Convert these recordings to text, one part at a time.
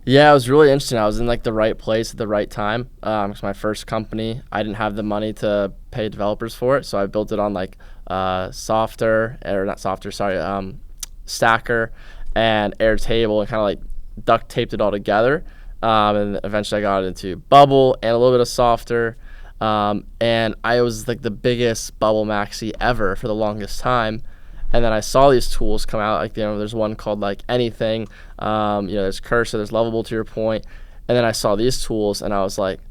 Yeah, it was really interesting. I was in like the right place at the right time. It's my first company. I didn't have the money to pay developers for it, so I built it on like Stacker and Airtable, and kind of like duct taped it all together. And eventually I got it into Bubble and a little bit of Softer. And I was like the biggest Bubble maxi ever for the longest time. And then I saw these tools come out, like, there's one called like Anything, there's Cursor, there's Lovable, to your point. And then I saw these tools and I was like,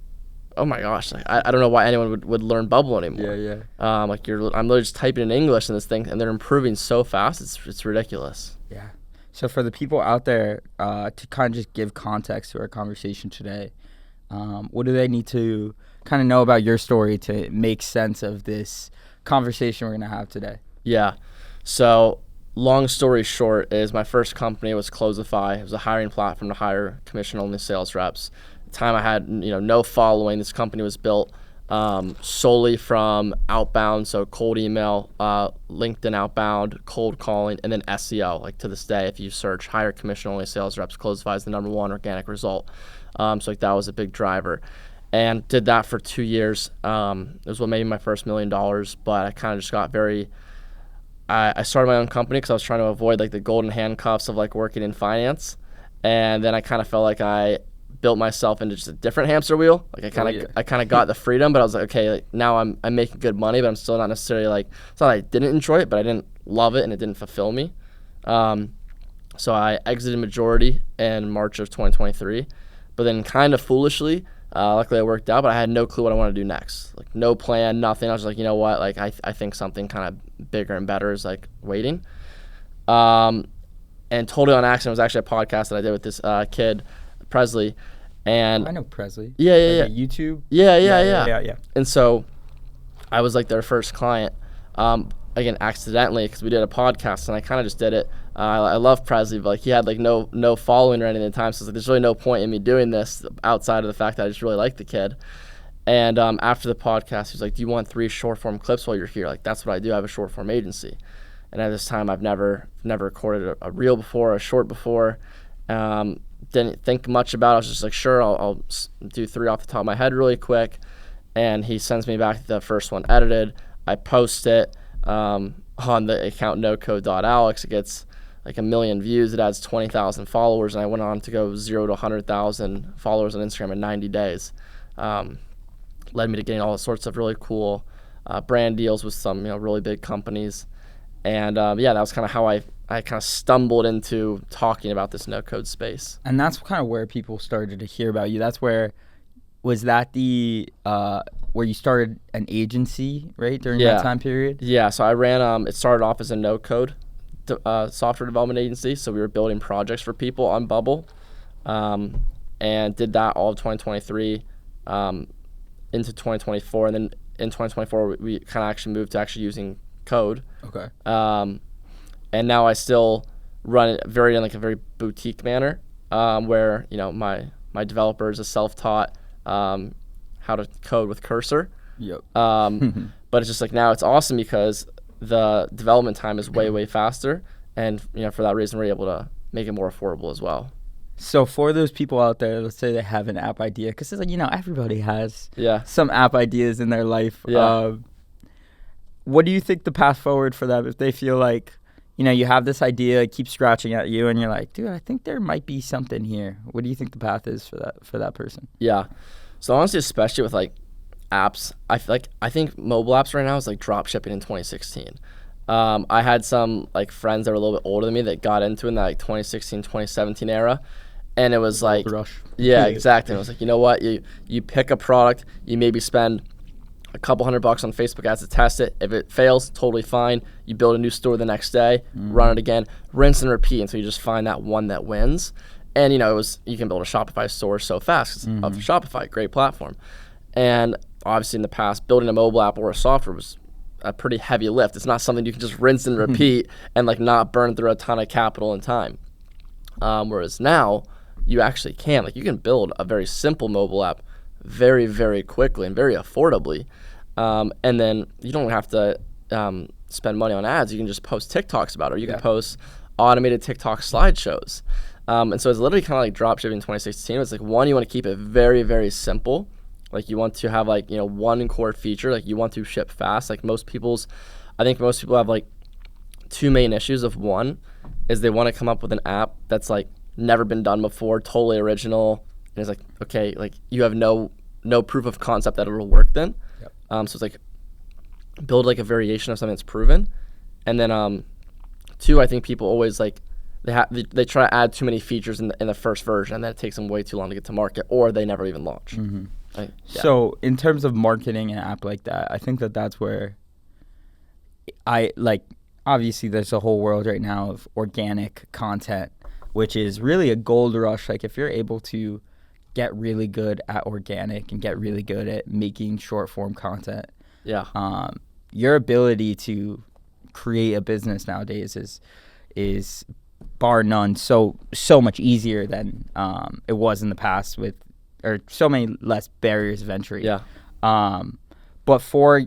oh my gosh, like, I don't know why anyone would learn Bubble anymore. Yeah. I'm literally just typing in English in this thing, and they're improving so fast, it's ridiculous. Yeah. So for the people out there, to kind of just give context to our conversation today, what do they need to kind of know about your story to make sense of this conversation we're going to have today? Yeah. So long story short is my first company was Closify. It was a hiring platform to hire commission-only sales reps. At the time I had no following. This company was built solely from outbound, so cold email, LinkedIn outbound, cold calling, and then SEO. Like to this day, if you search hire commission-only sales reps, Closify is the #1 organic result. So like that was a big driver. And did that for 2 years. It was what made me my first $1 million, but I kind of just got I started my own company because I was trying to avoid like the golden handcuffs of like working in finance. And then I kind of felt like I built myself into just a different hamster wheel. Like I kind of got the freedom, but I was like, okay, like now I'm making good money, but I'm still not necessarily like, it's not like I didn't enjoy it, but I didn't love it and it didn't fulfill me. So I exited Majority in March of 2023, but then kind of foolishly, luckily it worked out, but I had no clue what I wanted to do next. Like no plan, nothing. I was like, you know what? Like I think something kind of bigger and better is like waiting. And totally on accident, it was actually a podcast that I did with this kid, Presley. And I know Presley. Yeah. YouTube. Yeah. And so I was like their first client. Again, accidentally, because we did a podcast and I kind of just did it. I love Presley, but like he had like no following or anything at the time, so like, there's really no point in me doing this outside of the fact that I just really like the kid. And after the podcast, he was like, "Do you want 3 short form clips while you're here?" Like that's what I do. I have a short form agency, and at this time, I've never recorded a reel before, a short before. Didn't think much about it. I was just like, sure, I'll do 3 off the top of my head really quick. And he sends me back the first one edited. I post it on the account NoCodeAlex. It gets like 1 million views. It adds 20,000 followers, and I went on to go 0 to 100,000 followers on Instagram in 90 days. Led me to getting all sorts of really cool brand deals with some really big companies. And that was kind of how I kind of stumbled into talking about this no-code space. And that's kind of where people started to hear about you. That's where, was that the, where you started an agency, right, during that time period? Yeah, so I ran, it started off as a no-code software development agency. So we were building projects for people on Bubble, and did that all of 2023 into 2024. And then in 2024, we kind of actually moved to actually using code. Okay. And now I still run it in like a very boutique manner, where my developer is a self-taught how to code with Cursor. Yep. But it's just like now it's awesome because the development time is way faster, and for that reason we're able to make it more affordable as well. So for those people out there, let's say they have an app idea, because it's like everybody has some app ideas in their life. What do you think the path forward for them if they feel like, you have this idea, keep scratching at you, and you're like, dude, I think there might be something here. What do you think the path is for that person? Yeah. So honestly, especially with like apps, I think mobile apps right now is like drop shipping in 2016. I had some like friends that were a little bit older than me that got into it in that like 2016, 2017 era. And it was like, rush. Yeah, exactly. It was like, you know what? You pick a product, you maybe spend a couple $100 on Facebook ads to test it. If it fails, totally fine. You build a new store the next day, run it again, rinse and repeat until you just find that one that wins. And you can build a Shopify store so fast. Of Shopify, great platform. And obviously in the past, building a mobile app or a software was a pretty heavy lift. It's not something you can just rinse and repeat and like not burn through a ton of capital and time. Whereas now you actually can. Like you can build a very simple mobile app very, very quickly and very affordably. And then you don't have to spend money on ads. You can just post TikToks about it, or you can post automated TikTok slideshows. And so it's literally kind of like dropshipping in 2016. It's like, one, you want to keep it very, very simple. Like you want to have like, one core feature. Like you want to ship fast. Like I think most people have like two main issues. Of one is they want to come up with an app that's like never been done before, totally original. And it's like, okay, like you have no proof of concept that it'll work then. Yep. So it's like build like a variation of something that's proven. And then two, I think people always like they try to add too many features in the first version, and then it takes them way too long to get to market, or they never even launch. Mm-hmm. Yeah. So in terms of marketing an app like that, I think that's where I like, obviously there's a whole world right now of organic content, which is really a gold rush. Like if you're able to get really good at organic and get really good at making short form content, your ability to create a business nowadays is bar none so much easier than it was in the past, or so many less barriers of entry. But for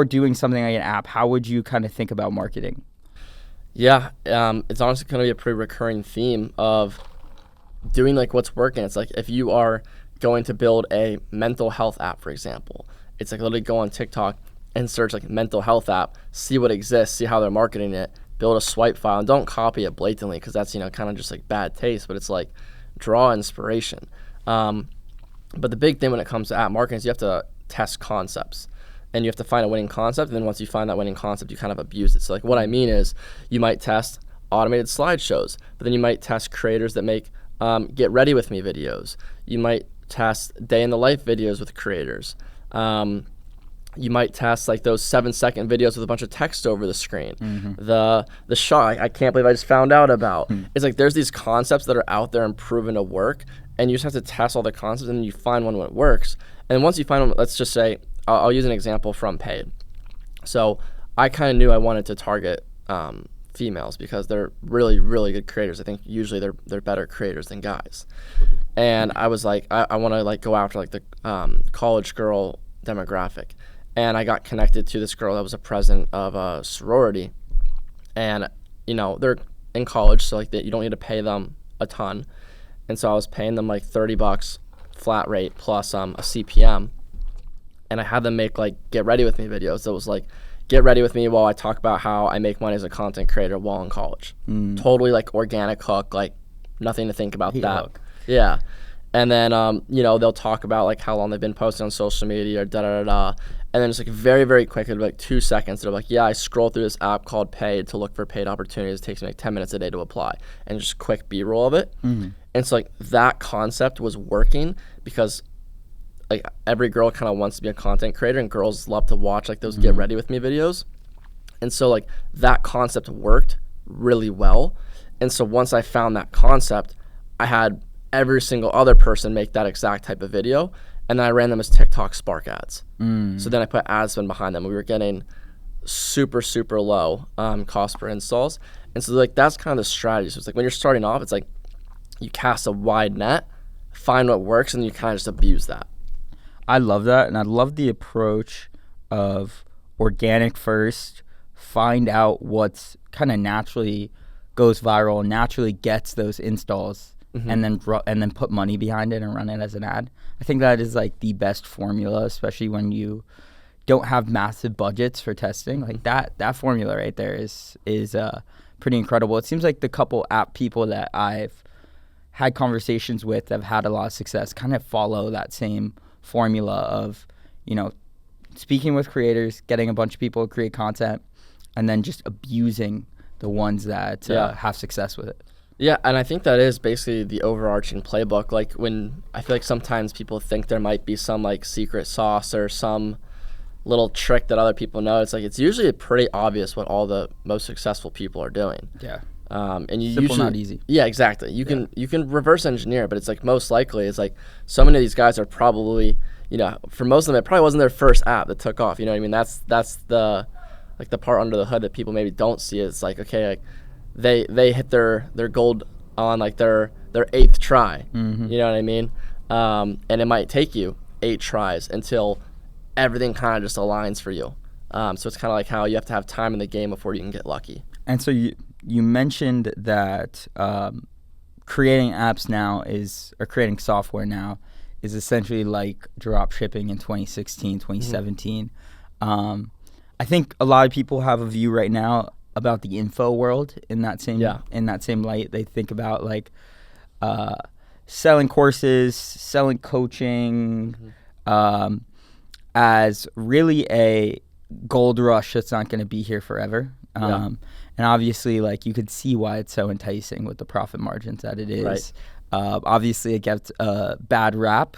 doing something like an app, how would you kind of think about marketing? It's honestly going to be a pretty recurring theme of doing like what's working. It's like if you are going to build a mental health app, for example, it's like literally go on TikTok and search like mental health app, see what exists, see how they're marketing it, build a swipe file, and don't copy it blatantly, because that's kind of just like bad taste. But it's like draw inspiration. But the big thing when it comes to app marketing is you have to test concepts, and you have to find a winning concept. And then once you find that winning concept, you kind of abuse it. So like what I mean is you might test automated slideshows, but then you might test creators that make get ready with me videos. You might test day in the life videos with creators. You might test like those 7-second videos with a bunch of text over the screen. Mm-hmm. The shot I can't believe I just found out about. It's like there's these concepts that are out there and proven to work, and you just have to test all the concepts, and then you find one when it works. And once you find one, let's just say, I'll use an example from paid. So I kind of knew I wanted to target females because they're really, really good creators. I think usually they're better creators than guys. And I was like, I want to like go after like the college girl demographic. And I got connected to this girl that was a president of a sorority. And, they're in college, so like you don't need to pay them a ton. And so I was paying them like $30 flat rate plus a CPM. And I had them make like get ready with me videos. So it was like get ready with me while I talk about how I make money as a content creator while in college. Totally like organic hook, like nothing to think about that. Hook. Yeah. And then, they'll talk about like how long they've been posting on social media or da-da-da-da. And then it's like very, very quick. It'll be like 2 seconds. They're like, I scroll through this app called Paid to look for paid opportunities. It takes me like 10 minutes a day to apply. And just quick B-roll of it. Mm-hmm. And so like that concept was working because like every girl kind of wants to be a content creator, and girls love to watch like those get ready with me videos. And so like that concept worked really well. And so once I found that concept, I had every single other person make that exact type of video, and then I ran them as TikTok Spark ads. So then I put ad spend behind them. We were getting super, super low cost per installs. And so like that's kind of the strategy. So it's like when you're starting off, it's like you cast a wide net, find what works, and you kind of just abuse that. I love that, and I love the approach of organic first, find out what's kind of naturally goes viral, naturally gets those installs, and then put money behind it and run it as an ad. I think that is like the best formula, especially when you don't have massive budgets for testing. Like that formula right there is pretty incredible. It seems like the couple app people that I've had conversations with that have had a lot of success kind of follow that same formula of, speaking with creators, getting a bunch of people to create content, and then just abusing the ones that have success with it. Yeah, and I think that is basically the overarching playbook. Like when I feel like sometimes people think there might be some like secret sauce or some little trick that other people know. It's like it's usually pretty obvious what all the most successful people are doing. Yeah. And you simple, usually, not easy. Yeah, exactly. You can reverse engineer, but it's like most likely it's like so many of these guys are probably, for most of them it probably wasn't their first app that took off. You know what I mean? That's the like the part under the hood that people maybe don't see. It's like, okay, like they hit their gold on like their 8th try. You know what I mean? And it might take you 8 tries until everything kind of just aligns for you. So it's kind of like how you have to have time in the game before you can get lucky. And so you mentioned that creating apps now or creating software now is essentially like drop shipping in 2016, 2017. I think a lot of people have a view right now about the info world in that same light. They think about like selling courses, selling coaching, as really a gold rush that's not going to be here forever. And obviously, like, you could see why it's so enticing with the profit margins that it is. Right. Obviously, it gets a bad rap,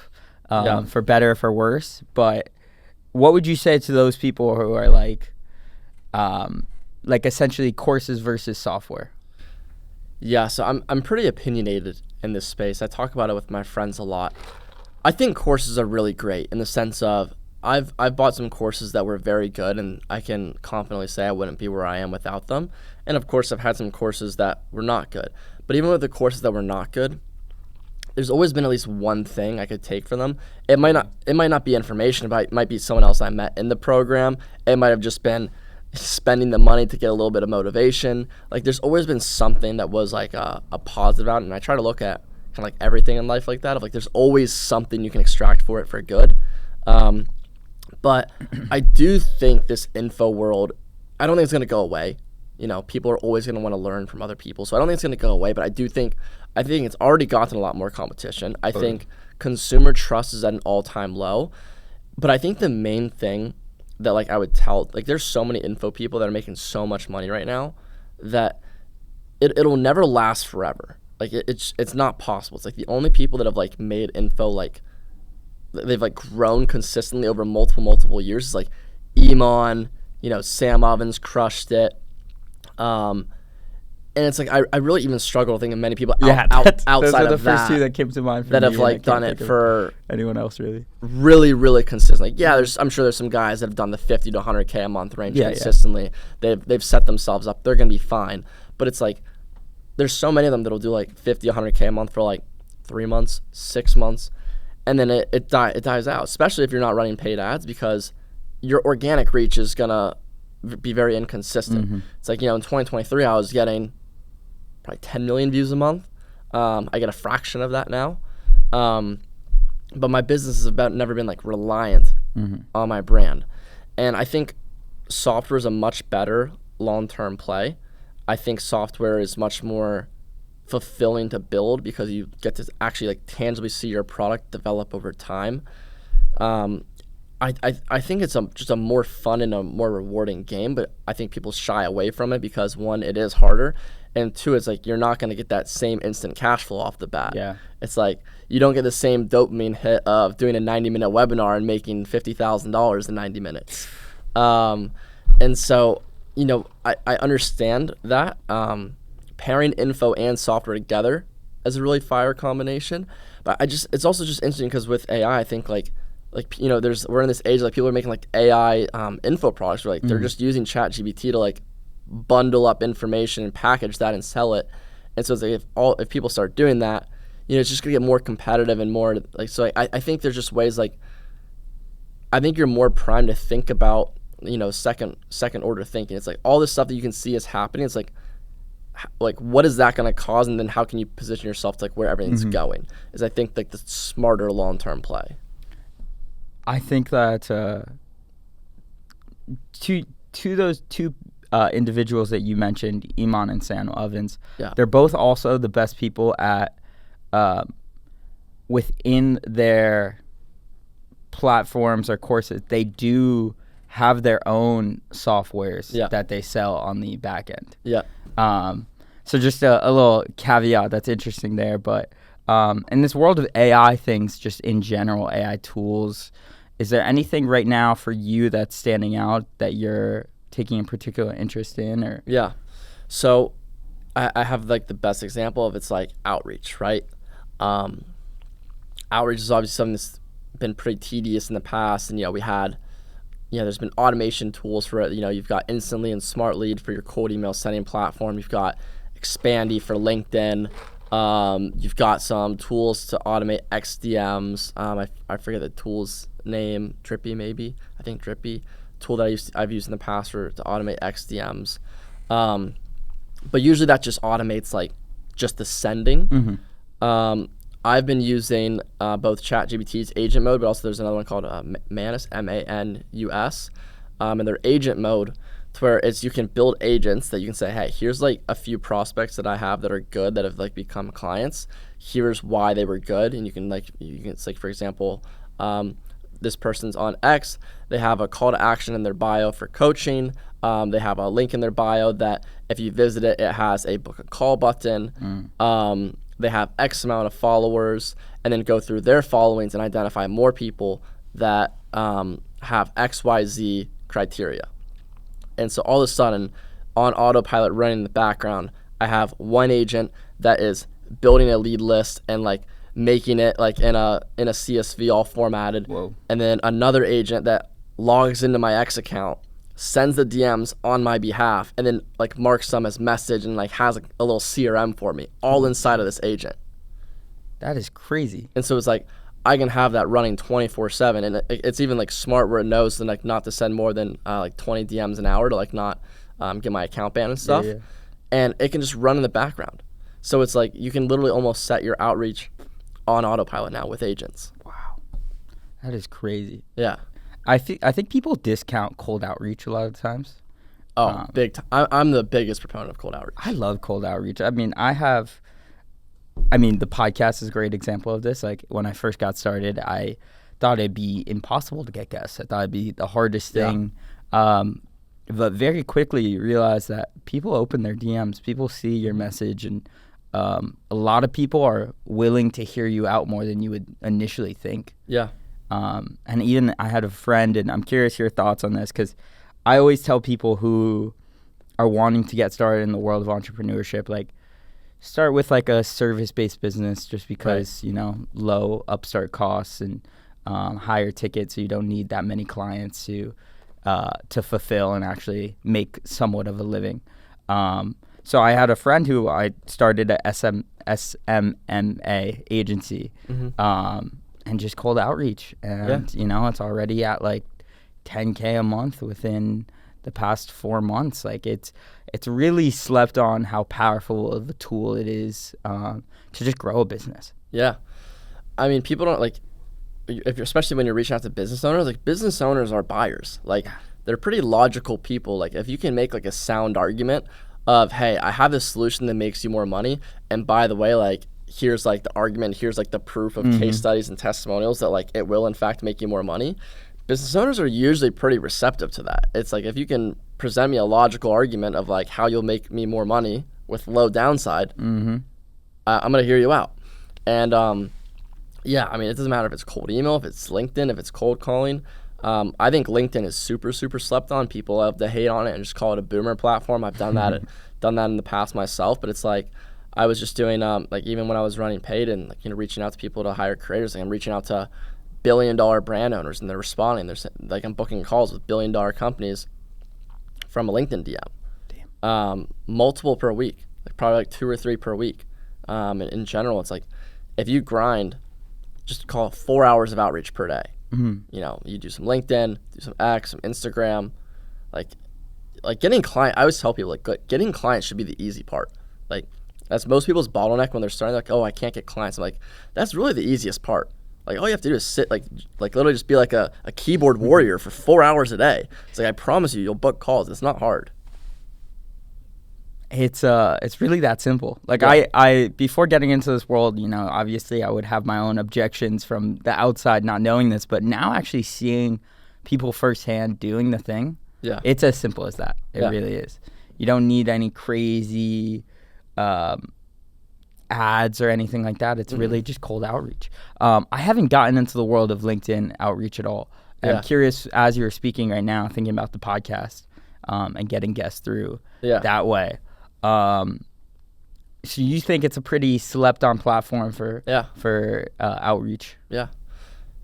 for better or for worse. But what would you say to those people who are like essentially courses versus software? Yeah, so I'm pretty opinionated in this space. I talk about it with my friends a lot. I think courses are really great in the sense of I've bought some courses that were very good, and I can confidently say I wouldn't be where I am without them. And of course, I've had some courses that were not good. But even with the courses that were not good, there's always been at least one thing I could take from them. It might not be information, but it might be someone else I met in the program. It might have just been spending the money to get a little bit of motivation. Like, there's always been something that was like a positive out, and I try to look at kind of like everything in life like that. Of like, there's always something you can extract for it for good. But I do think this info world, I don't think it's going to go away. You know, people are always going to want to learn from other people. So I don't think it's going to go away, but I think it's already gotten a lot more competition. I think consumer trust is at an all-time low. But I think the main thing that, like, I would tell, like, there's so many info people that are making so much money right now that it'll never last forever. Like, it's not possible. It's like the only people that have, like, made info, like, they've like grown consistently over multiple years. It's like Iman, Sam Ovens crushed it. And it's like I really even struggle to think of many people outside those are the of first that two that came to mind for that me, have like done it for anyone else really consistent. Like, I'm sure there's some guys that have done the 50 to 100K a month range consistently. They've set themselves up. They're gonna be fine. But it's like there's so many of them that'll do like 50, 100K a month for like 3 months, 6 months. And then it dies out, especially if you're not running paid ads, because your organic reach is going to be very inconsistent. It's like, in 2023, I was getting probably 10 million views a month. I get a fraction of that now. But my business has never been like reliant on my brand. And I think software is a much better long-term play. I think software is much more fulfilling to build because you get to actually like tangibly see your product develop over time. I think it's just a more fun and a more rewarding game, but I think people shy away from it because, one, it is harder, and two, it's like you're not going to get that same instant cash flow off the bat. Yeah, it's like you don't get the same dopamine hit of doing a 90-minute webinar and making $50,000 in 90 minutes. And so, I understand that. Pairing info and software together is a really fire combination. But it's also just interesting because with AI, I think like we're in this age like people are making like AI info products where like they're just using ChatGPT to like bundle up information and package that and sell it. And so it's like if people start doing that, it's just gonna get more competitive and more like, so I think there's just ways like I think you're more primed to think about second order thinking. It's like all this stuff that you can see is happening. It's like what is that going to cause, and then how can you position yourself to like where everything's going is I think like the smarter long-term play. I think that to those two individuals that you mentioned, Iman and Sam Ovens, they're both also the best people at within their platforms or courses. They do have their own softwares that they sell on the back end. So just a little caveat that's interesting there. But in this world of AI things, just in general, AI tools, is there anything right now for you that's standing out that you're taking a particular interest in? Or so I have like the best example of it's like outreach, right? Outreach is obviously something that's been pretty tedious in the past, and we had there's been automation tools for it. You've got Instantly and Smart Lead for your cold email sending platform. You've got Expandy for LinkedIn. You've got some tools to automate XDMs. I forget the tool's name. Drippy, maybe. I think Drippy. Tool that I've used in the past to automate XDMs. But usually that just automates like just the sending. I've been using both ChatGPT's agent mode, but also there's another one called Manus, M-A-N-U-S, and their agent mode, to where you can build agents that you can say, hey, here's like a few prospects that I have that are good, that have like become clients. Here's why they were good, and you can it's like, for example, this person's on X. They have a call to action in their bio for coaching. They have a link in their bio that if you visit it, it has a book a call button. They have X amount of followers, and then go through their followings and identify more people that have XYZ criteria. And so all of a sudden, on autopilot running in the background, I have one agent that is building a lead list and like making it like in a CSV all formatted. Whoa. And then another agent that logs into my X account, sends the DMs on my behalf, and then like marks them as message and like has a little CRM for me, all inside of this agent. That is crazy. And so it's like I can have that running 24/7, and it's even like smart where it knows that like not to send more than like 20 DMs an hour to like not get my account banned and stuff. And it can just run in the background. So it's like you can literally almost set your outreach on autopilot now with agents. Wow, that is crazy. Yeah. I think people discount cold outreach a lot of times. Oh, big time. I'm the biggest proponent of cold outreach. I love cold outreach. I mean, the podcast is a great example of this. Like when I first got started, I thought it'd be impossible to get guests. I thought it'd be the hardest thing. But very quickly you realize that people open their DMs, people see your message, and a lot of people are willing to hear you out more than you would initially think. Yeah. And even I had a friend, and I'm curious your thoughts on this, because I always tell people who are wanting to get started in the world of entrepreneurship, like, start with like a service-based business, just because, low upstart costs and higher tickets, so you don't need that many clients to fulfill and actually make somewhat of a living. So I had a friend who I started a SMMA agency, and just cold outreach. And, it's already at like $10K a month within the past 4 months. Like it's really slept on how powerful of a tool it is to just grow a business. Yeah. I mean, people don't like, especially when you're reaching out to business owners, like business owners are buyers. Like they're pretty logical people. Like if you can make like a sound argument of, hey, I have this solution that makes you more money, and by the way, like here's like the argument, here's like the proof of case studies and testimonials that like it will in fact make you more money. Business owners are usually pretty receptive to that. It's like if you can present me a logical argument of like how you'll make me more money with low downside, I'm gonna hear you out. And yeah, I mean, it doesn't matter if it's cold email, if it's LinkedIn, if it's cold calling. I think LinkedIn is super, super slept on. People love to hate on it and just call it a boomer platform. I've done that in the past myself, but it's like I was just doing like even when I was running paid and like reaching out to people to hire creators, like I'm reaching out to billion-dollar brand owners, and they're responding. They're like, I'm booking calls with billion-dollar companies from a LinkedIn DM. Damn. Multiple per week, like probably like 2 or 3 per week. In general, it's like if you grind, just call it 4 hours of outreach per day. You do some LinkedIn, do some X, some Instagram, like getting client. I always tell people like getting clients should be the easy part. Like that's most people's bottleneck when they're starting. Like, oh, I can't get clients. I'm like, that's really the easiest part. Like all you have to do is sit, like literally just be like a keyboard warrior for 4 hours a day. It's like, I promise you'll book calls. It's not hard. It's really that simple. Like I before getting into this world, obviously I would have my own objections from the outside not knowing this, but now actually seeing people firsthand doing the thing, it's as simple as that. It really is. You don't need any crazy ads or anything like that. It's really just cold outreach. I haven't gotten into the world of LinkedIn outreach at all. I'm curious, as you're speaking right now, thinking about the podcast and getting guests through that way. So you think it's a pretty slept on platform for outreach? Yeah.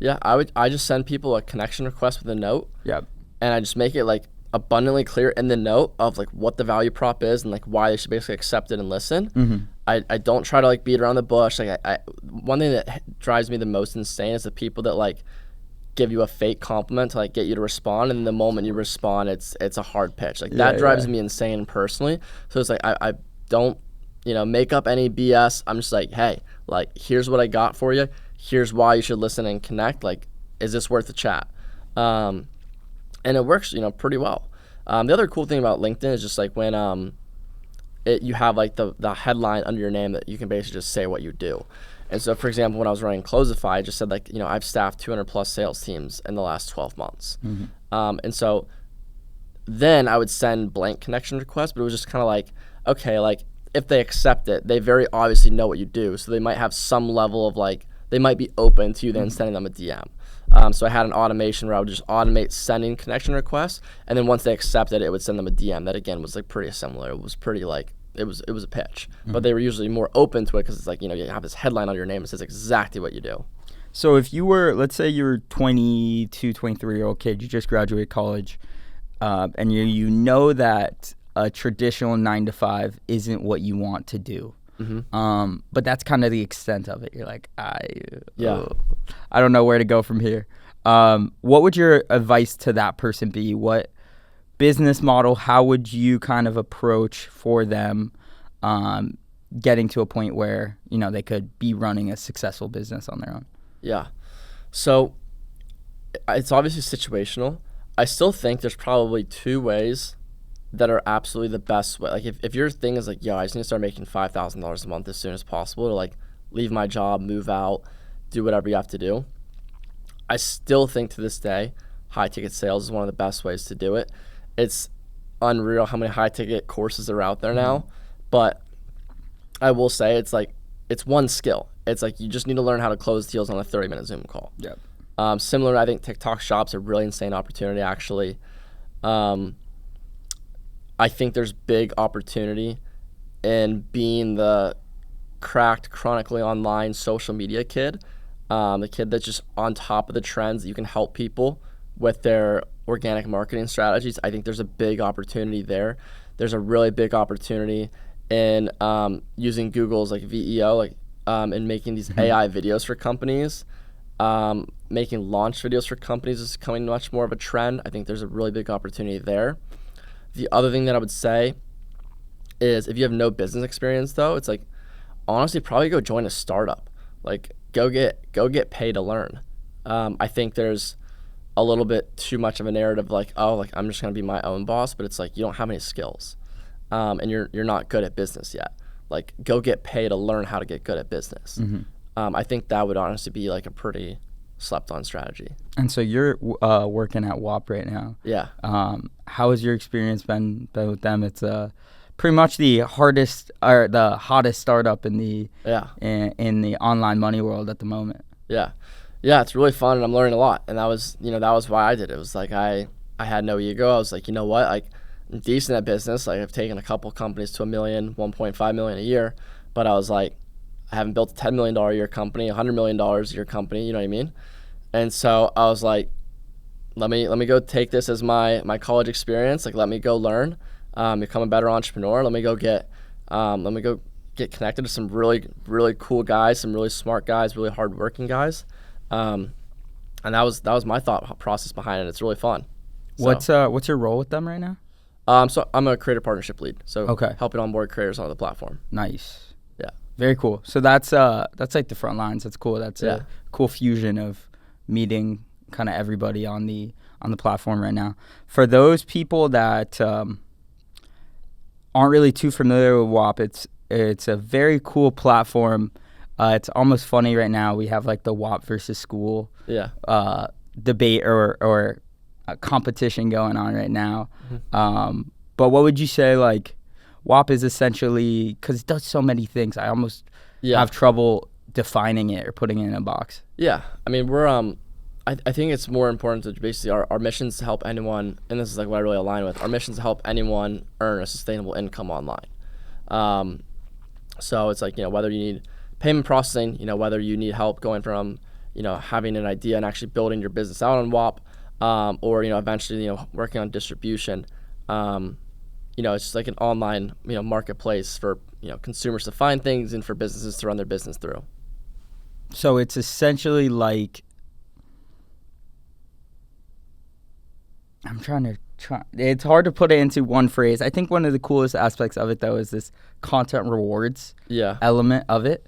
I just send people a connection request with a note. Yep. And I just make it like abundantly clear in the note of like what the value prop is and like why they should basically accept it and listen. I don't try to like beat around the bush. Like one thing that drives me the most insane is the people that like give you a fake compliment to like get you to respond, and the moment you respond, it's a hard pitch. Like that drives me insane personally. So it's like I don't make up any BS. I'm just like, hey, like, here's what I got for you. Here's why you should listen and connect. Like, is this worth a chat? And it works, pretty well. The other cool thing about LinkedIn is just like when you have like the headline under your name that you can basically just say what you do. And so, for example, when I was running Closify, I just said like, I've staffed 200 plus sales teams in the last 12 months. And so then I would send blank connection requests, but it was just kind of like, okay, like if they accept it, they very obviously know what you do. So they might have some level of like, they might be open to you then sending them a DM. So I had an automation where I would just automate sending connection requests, and then once they accepted it would send them a DM. That again was like pretty similar. It was pretty like, it was a pitch, but they were usually more open to it because it's like, you have this headline on your name that says exactly what you do. So if you were, let's say you're 22, 23-year-old kid, you just graduated college, and you know that a traditional 9-to-5 isn't what you want to do. But that's kind of the extent of it. You're like, I don't know where to go from here. What would your advice to that person be? What business model, how would you kind of approach for them getting to a point where, they could be running a successful business on their own? Yeah. So it's obviously situational. I still think there's probably two ways that are absolutely the best way. Like if your thing is like, yo, I just need to start making $5,000 a month as soon as possible to like leave my job, move out, do whatever you have to do. I still think to this day, high ticket sales is one of the best ways to do it. It's unreal how many high ticket courses are out there now, but I will say it's like, it's one skill. It's like, you just need to learn how to close deals on a 30-minute Zoom call. Yep. Similar, I think TikTok shops are a really insane opportunity actually. I think there's big opportunity in being the cracked, chronically online social media kid, the kid that's just on top of the trends that you can help people with their organic marketing strategies. I think there's a big opportunity there. There's a really big opportunity in using Google's like VEO, like in making these AI videos for companies. Making launch videos for companies is becoming much more of a trend. I think there's a really big opportunity there. The other thing that I would say is if you have no business experience though, it's like, honestly, probably go join a startup. Like go get paid to learn. I think there's a little bit too much of a narrative like, oh, like I'm just gonna be my own boss, but it's like you don't have any skills, and you're not good at business yet. Like go get paid to learn how to get good at business. I think that would honestly be like a pretty slept on strategy. And so you're working at WAP right now. Yeah. How has your experience been with them? It's pretty much the hardest or the hottest startup in the in the online money world at the moment. Yeah, it's really fun and I'm learning a lot. And that was why I did it. It was like I had no ego. I was like, you know what, like I'm decent at business. Like I've taken a couple companies to $1 million, 1.5 million a year, but I was like, I haven't built a $10 million a year company, $100 million a year company, you know what I mean? And so I was like, let me go take this as my college experience. Like, let me go learn, become a better entrepreneur. Let me go get connected to some really, really cool guys, some really smart guys, really hardworking guys. And that was my thought process behind it. It's really fun. So. What's your role with them right now? So I'm a creator partnership lead. So helping onboard creators on the platform. Nice. Yeah. Very cool. So that's like the front lines. That's cool. That's a cool fusion of meeting kind of everybody on the platform right now. For those people that aren't really too familiar with WAP, it's a very cool platform. It's almost funny right now. We have like the WAP versus school debate or a competition going on right now. But what would you say, like, WAP is essentially, because it does so many things, I almost have trouble defining it or putting it in a box. Yeah, I mean, we're I think it's more important to basically our mission is to help anyone, and this is like what I really align with. Our mission is to help anyone earn a sustainable income online. So it's like, whether you need payment processing, whether you need help going from, having an idea and actually building your business out on WAP, or eventually working on distribution. It's just like an online marketplace for consumers to find things and for businesses to run their business through. So it's essentially like, I'm trying to it's hard to put it into one phrase. I think one of the coolest aspects of it, though, is this content rewards element of it,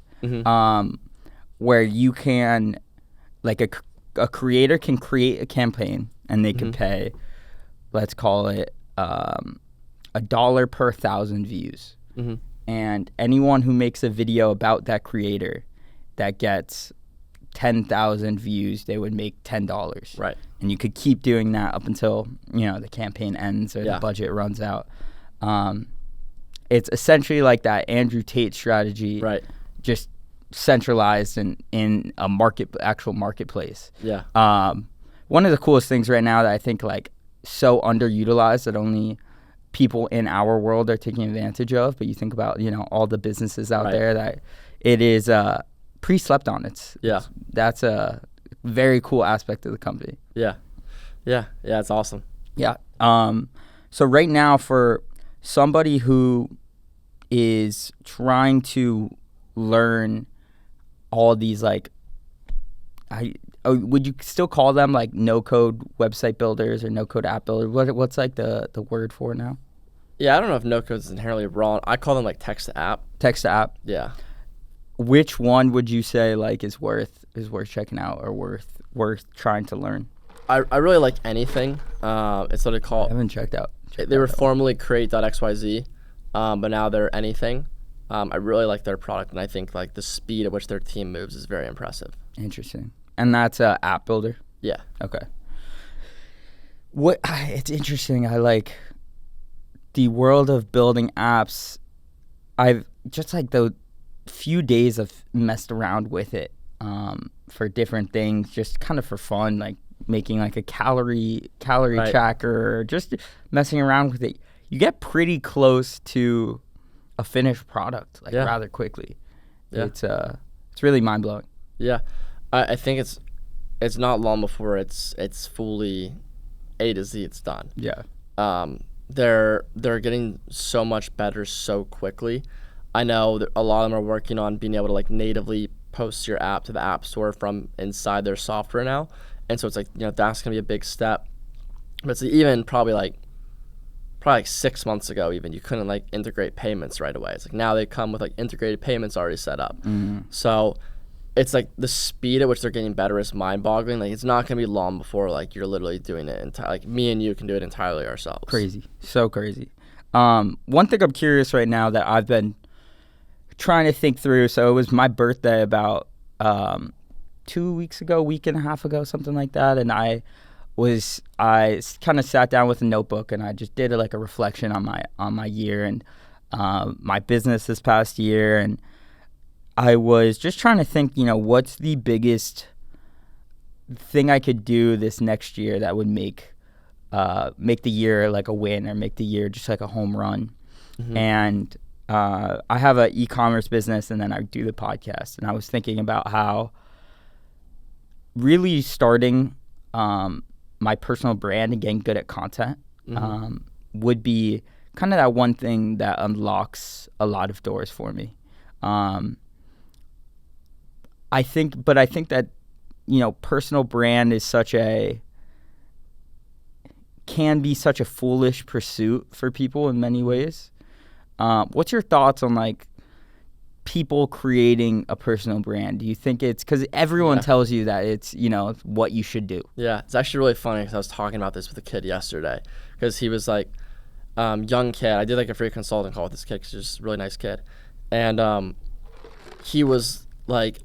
where you can, like a creator can create a campaign and they can pay, let's call it $1 per 1,000 views. And anyone who makes a video about that creator that gets 10,000 views, they would make $10. Right. And you could keep doing that up until, the campaign ends or the budget runs out. It's essentially like that Andrew Tate strategy, right? Just centralized in a actual marketplace. Yeah. One of the coolest things right now that I think like so underutilized that only people in our world are taking advantage of, but you think about, all the businesses out there that it is pre-slept on. That's a very cool aspect of the company. Yeah, it's awesome. Yeah. So right now, for somebody who is trying to learn all these, like, would you still call them like no-code website builders or no-code app builders? What's like the word for it now? Yeah, I don't know if no-code is inherently wrong. I call them like text to app. Text to app. Yeah. Which one would you say like is worth checking out or worth trying to learn? I really like anything. It's what they call. I haven't checked out. They were formerly create.xyz, but now they're anything. I really like their product, and I think like the speed at which their team moves is very impressive. Interesting. And that's a app builder? Yeah. Okay. It's interesting. I like the world of building apps. I've just like the few days I've messed around with it for different things, just kind of for fun, like making like a calorie tracker, or just messing around with it. You get pretty close to a finished product rather quickly. Yeah. It's really mind blowing. Yeah. I think it's not long before it's fully A to Z. It's done. Yeah. They're getting so much better so quickly. I know that a lot of them are working on being able to like natively post your app to the App Store from inside their software now, and so it's like that's gonna be a big step. But it's even probably like 6 months ago, even you couldn't like integrate payments right away. It's like now they come with like integrated payments already set up. So it's like the speed at which they're getting better is mind-boggling. Like it's not gonna be long before like you're literally doing it like me and you can do it entirely ourselves. Crazy, so crazy. One thing I'm curious right now that I've been trying to think through. So it was my birthday about 2 week and a half ago, something like that, and I kind of sat down with a notebook and I just did like a reflection on my year and my business this past year, and I was just trying to think, what's the biggest thing I could do this next year that would make the year like a win or make the year just like a home run. And I have an e-commerce business, and then I do the podcast, and I was thinking about how really starting my personal brand and getting good at content would be kind of that one thing that unlocks a lot of doors for me. I think that personal brand is can be such a foolish pursuit for people in many ways. What's your thoughts on like people creating a personal brand? Do you think it's because everyone tells you that it's what you should do? Yeah, it's actually really funny because I was talking about this with a kid yesterday, because he was like young kid. I did like a free consulting call with this kid because he's just a really nice kid, and he was like,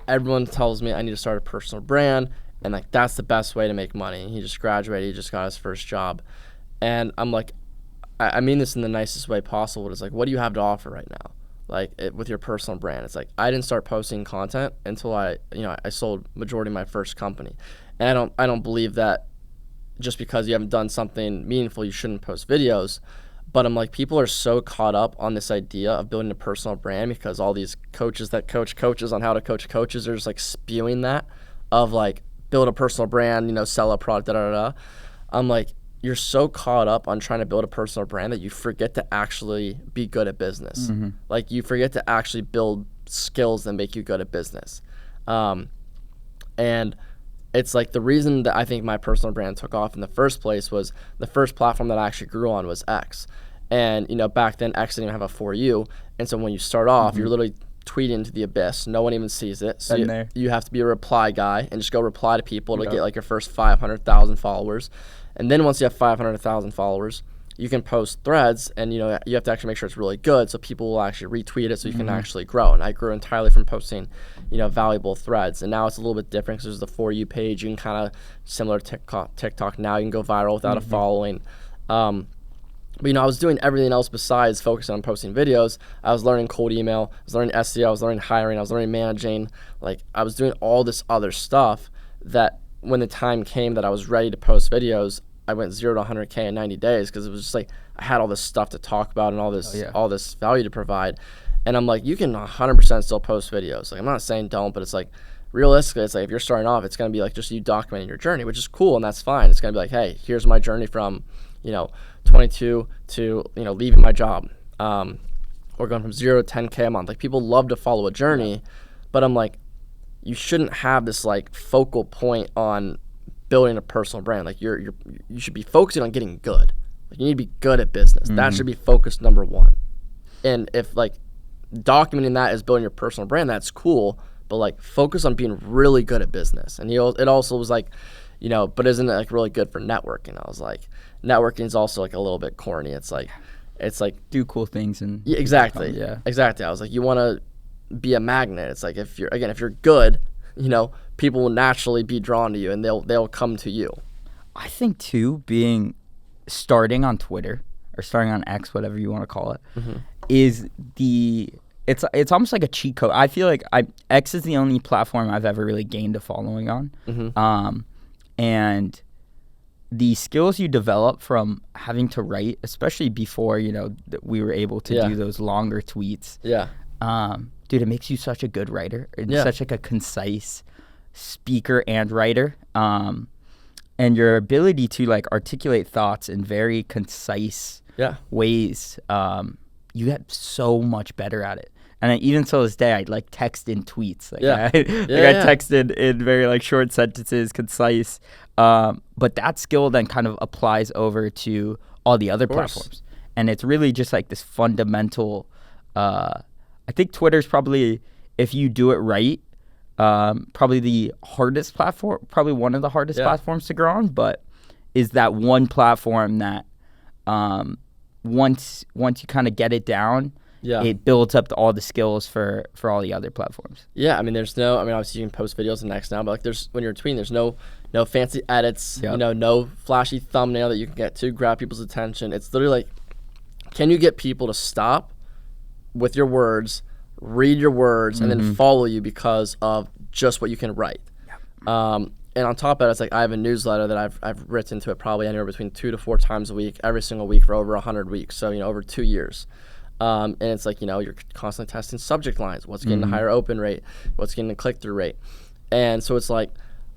everyone tells me I need to start a personal brand, and like that's the best way to make money. He just graduated, he just got his first job, and I'm like, I mean this in the nicest way possible. It's like, what do you have to offer right now? Like with your personal brand, it's like I didn't start posting content until I sold majority of my first company, and I don't believe that just because you haven't done something meaningful you shouldn't post videos. But I'm like, people are so caught up on this idea of building a personal brand because all these coaches that coach coaches on how to coach coaches are just like spewing that of like build a personal brand, sell a product, da da da. I'm like, you're so caught up on trying to build a personal brand that you forget to actually be good at business. Like you forget to actually build skills that make you good at business. And it's like the reason that I think my personal brand took off in the first place was the first platform that I actually grew on was X. And, you know, back then X didn't even have a For You. And so when you start off, you're literally tweeting into the abyss. No one even sees it. So you have to be a reply guy and just go reply to people to get like your first 500,000 followers. And then once you have 500,000 followers, you can post threads, and, you know, you have to actually make sure it's really good so people will actually retweet it so you can actually grow. And I grew entirely from posting, you know, valuable threads. And now it's a little bit different because there's the For You page. You can kind of, similar to TikTok now, you can go viral without a following. But, you know, I was doing everything else besides focusing on posting videos. I was learning cold email, I was learning SEO, I was learning hiring, I was learning managing. Like, I was doing all this other stuff that when the time came that I was ready to post videos, I went 0 to 100K in 90 days because it was just like I had all this stuff to talk about and all this value to provide. And I'm like, you can 100% still post videos. Like, I'm not saying don't, but it's like, realistically, it's like if you're starting off, it's going to be like just you documenting your journey, which is cool, and that's fine. It's going to be like, hey, here's my journey from, you know, 22 to, you know, leaving my job, or going from 0 to 10K a month. Like, people love to follow a journey, but I'm like, you shouldn't have this like focal point on building a personal brand. Like, you should be focusing on getting good. Like, you need to be good at business. That should be focus number one. And if like documenting that is building your personal brand, that's cool, but like focus on being really good at business. And it also was like, you know, but isn't it like really good for networking? I was like, networking is also like a little bit corny. It's like do cool things and exactly. I was like, you want to be a magnet. It's like if you're good, you know, people will naturally be drawn to you and they'll come to you. I think too, starting on Twitter or starting on X, whatever you want to call it, is it's almost like a cheat code. I feel like X is the only platform I've ever really gained a following on. And the skills you develop from having to write, especially before, you know, we were able to do those longer tweets. Dude, it makes you such a good writer and such like a concise speaker and writer. And your ability to like articulate thoughts in very concise ways, you get so much better at it. And even till this day, I like text in tweets. Like, I texted in very like short sentences, concise. But that skill then kind of applies over to all the other platforms. And it's really just like this fundamental, I think Twitter's probably, if you do it right, probably the hardest platform, probably one of the hardest platforms to grow on, but is that one platform that once you kind of get it down, it builds up all the skills for all the other platforms. Yeah, I mean, obviously you can post videos on Next now, but like when you're tweeting, there's no fancy edits, you know, no flashy thumbnail that you can get to grab people's attention. It's literally like, can you get people to stop with your words, read your words, and then follow you because of just what you can write. And on top of that, it's like I have a newsletter that I've written to it probably anywhere between 2 to 4 times a week, every single week for over 100 weeks. So, you know, over 2 years. And it's like, you know, you're constantly testing subject lines. What's getting a higher open rate? What's getting a click-through rate? And so it's like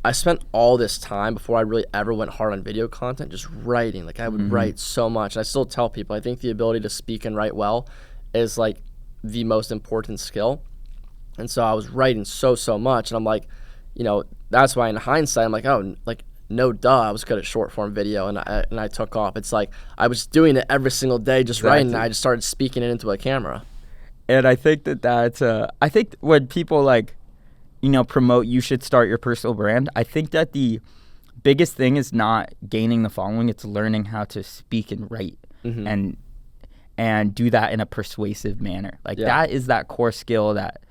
I spent all this time before I really ever went hard on video content just writing. Like I would write so much. And I still tell people I think the ability to speak and write well is like the most important skill. And so I was writing so much, and I'm like, you know, that's why in hindsight I'm like, oh, like no duh, I was good at short form video, and I took off. It's like I was doing it every single day, just writing, and I just started speaking it into a camera. And I think that's I think when people like, you know, promote you should start your personal brand, I think that the biggest thing is not gaining the following, it's learning how to speak and write and do that in a persuasive manner. Like that is that core skill that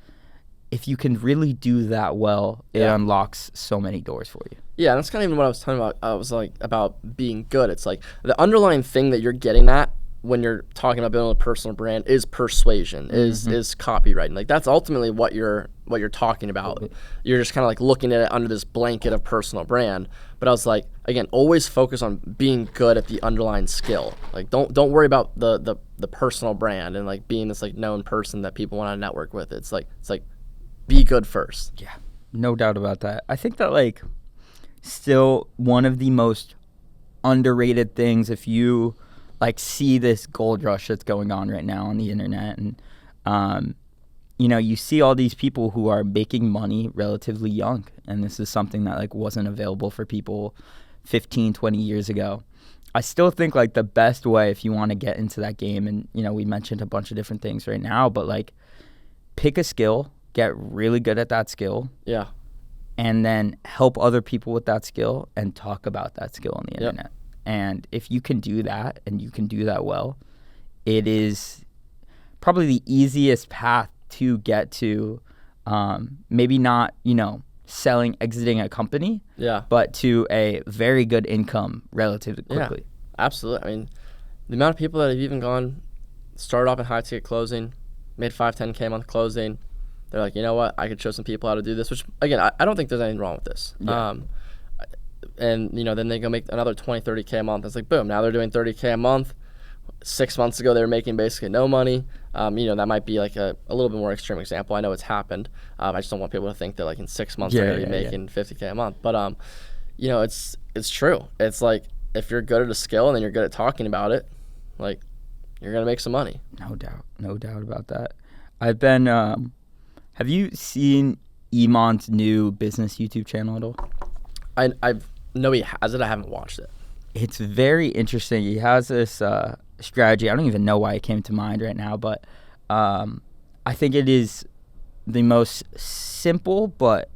if you can really do that well, it unlocks so many doors for you. Yeah, and that's kind of even what I was talking about. I was like about being good. It's like the underlying thing that you're getting at when you're talking about building a personal brand is persuasion, is copywriting. Like that's ultimately what you're talking about. You're just kind of like looking at it under this blanket of personal brand. But I was like, again, always focus on being good at the underlying skill. Like don't worry about the personal brand and like being this like known person that people want to network with. It's like be good first. Yeah, no doubt about that. I think that like still one of the most underrated things, if you like see this gold rush that's going on right now on the internet, and you see all these people who are making money relatively young, and this is something that like wasn't available for people 15, 20 years ago. I still think like the best way if you want to get into that game, and we mentioned a bunch of different things right now, but like pick a skill, get really good at that skill. Yeah. And then help other people with that skill and talk about that skill on the internet. And if you can do that and you can do that well, it is probably the easiest path to get to maybe not, exiting a company, but to a very good income relatively quickly. Yeah, absolutely. I mean, the amount of people that have even started off in high ticket closing, made 5-10K a month closing, they're like, you know what, I could show some people how to do this, which, again, I don't think there's anything wrong with this. Yeah. And, then they go make another 20-30K a month. It's like, boom, now they're doing 30K a month. 6 months ago, they were making basically no money. That might be like a little bit more extreme example. I know it's happened. I just don't want people to think that like in 6 months they're going to be making 50K a month. But, it's true. It's like if you're good at a skill and then you're good at talking about it, like you're going to make some money. No doubt about that. I've been, have you seen Iman's new business YouTube channel at all? I know he has it. I haven't watched it. It's very interesting. He has this strategy. I don't even know why it came to mind right now, but I think it is the most simple but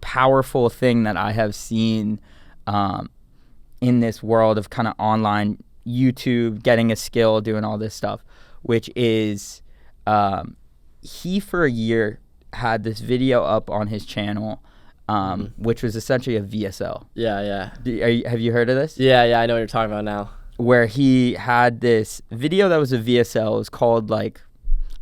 powerful thing that I have seen in this world of kind of online YouTube, getting a skill, doing all this stuff, which is he for a year had this video up on his channel, which was essentially a VSL. Yeah. Have you heard of this? Yeah, I know what you're talking about now. Where he had this video that was a VSL. It was called like,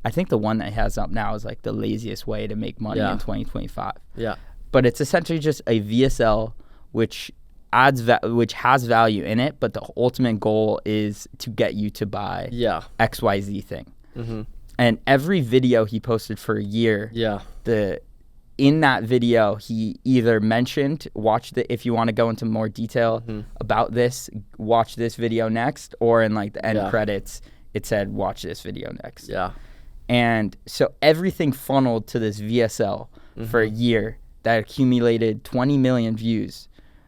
I think the one that he has up now is like the laziest way to make money in 2025. Yeah. But it's essentially just a VSL which has value in it, but the ultimate goal is to get you to buy XYZ thing. Mm-hmm. And every video he posted for a year, in that video, he either mentioned, if you want to go into more detail about this, watch this video next, or in like the end credits, it said, watch this video next. Yeah. And so everything funneled to this VSL for a year that accumulated 20 million views,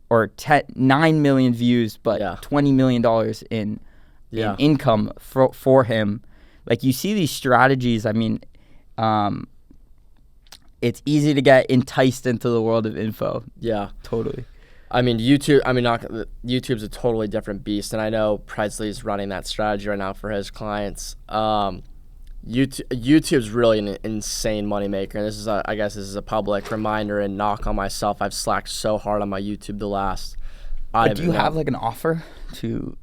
or 9 million views, but $20 million in income for him. Like, you see these strategies, I mean, it's easy to get enticed into the world of info. Yeah. Totally. I mean, YouTube's a totally different beast, and I know Presley's running that strategy right now for his clients. YouTube's really an insane moneymaker, and this is a public reminder and knock on myself. I've slacked so hard on my YouTube the last. Do you have like an offer to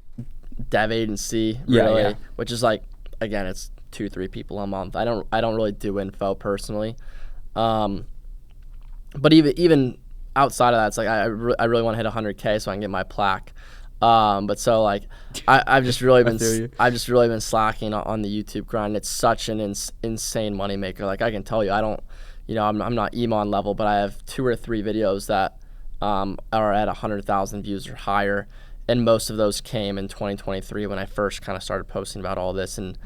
dev agency? Really, which is like, again, it's 2-3 people a month. I don't really do info personally, but even outside of that, it's like I really want to hit 100K so I can get my plaque. But so like I've just really been slacking on the YouTube grind. It's such an insane moneymaker. Like, I can tell you, I'm not Iman level, but I have 2 or 3 videos that are at 100,000 views or higher, and most of those came in 2023 when I first kind of started posting about all this. And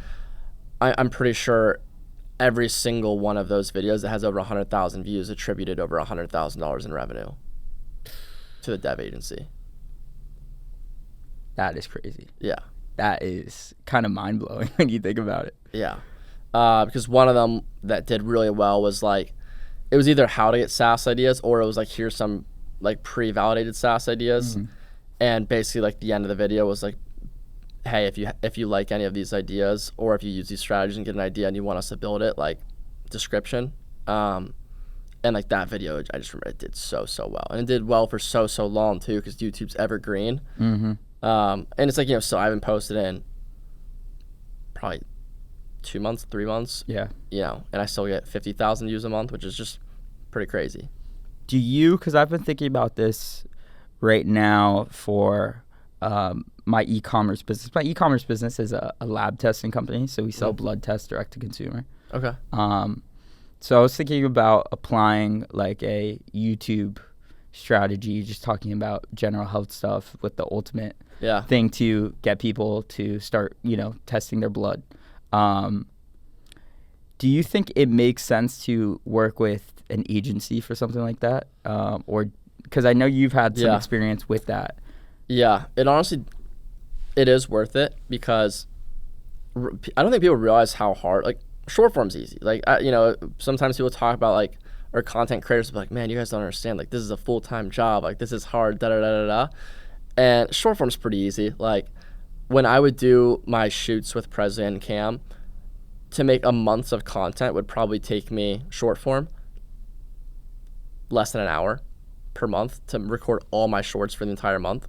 I'm pretty sure every single one of those videos that has over 100,000 views attributed over $100,000 in revenue to the dev agency. That is crazy. Yeah. That is kind of mind-blowing when you think about it. Yeah. Because one of them that did really well was like, it was either how to get SaaS ideas, or it was like, here's some like pre-validated SaaS ideas. Mm-hmm. And basically like the end of the video was like, hey, if you like any of these ideas, or if you use these strategies and get an idea and you want us to build it, like, description. And like that video, I just remember it did so well. And it did well for so long too, because YouTube's evergreen. Mm-hmm. And it's like, so I haven't posted in probably 2 months, 3 months. Yeah. And I still get 50,000 views a month, which is just pretty crazy. Because I've been thinking about this right now for my e-commerce business. My e-commerce business is a lab testing company, so we sell blood tests direct to consumer. Okay. So I was thinking about applying like a YouTube strategy, just talking about general health stuff with the ultimate thing to get people to start, testing their blood. Do you think it makes sense to work with an agency for something like that? Or because I know you've had some experience with that. Yeah, it honestly, it is worth it because I don't think people realize how hard, like, short form's easy. Like, sometimes people talk about, like, or content creators will be like, man, you guys don't understand. Like, this is a full-time job. Like, this is hard, da-da-da-da-da. And short form's pretty easy. Like, when I would do my shoots with President and Cam, to make a month of content would probably take me, short form, less than an hour per month to record all my shorts for the entire month.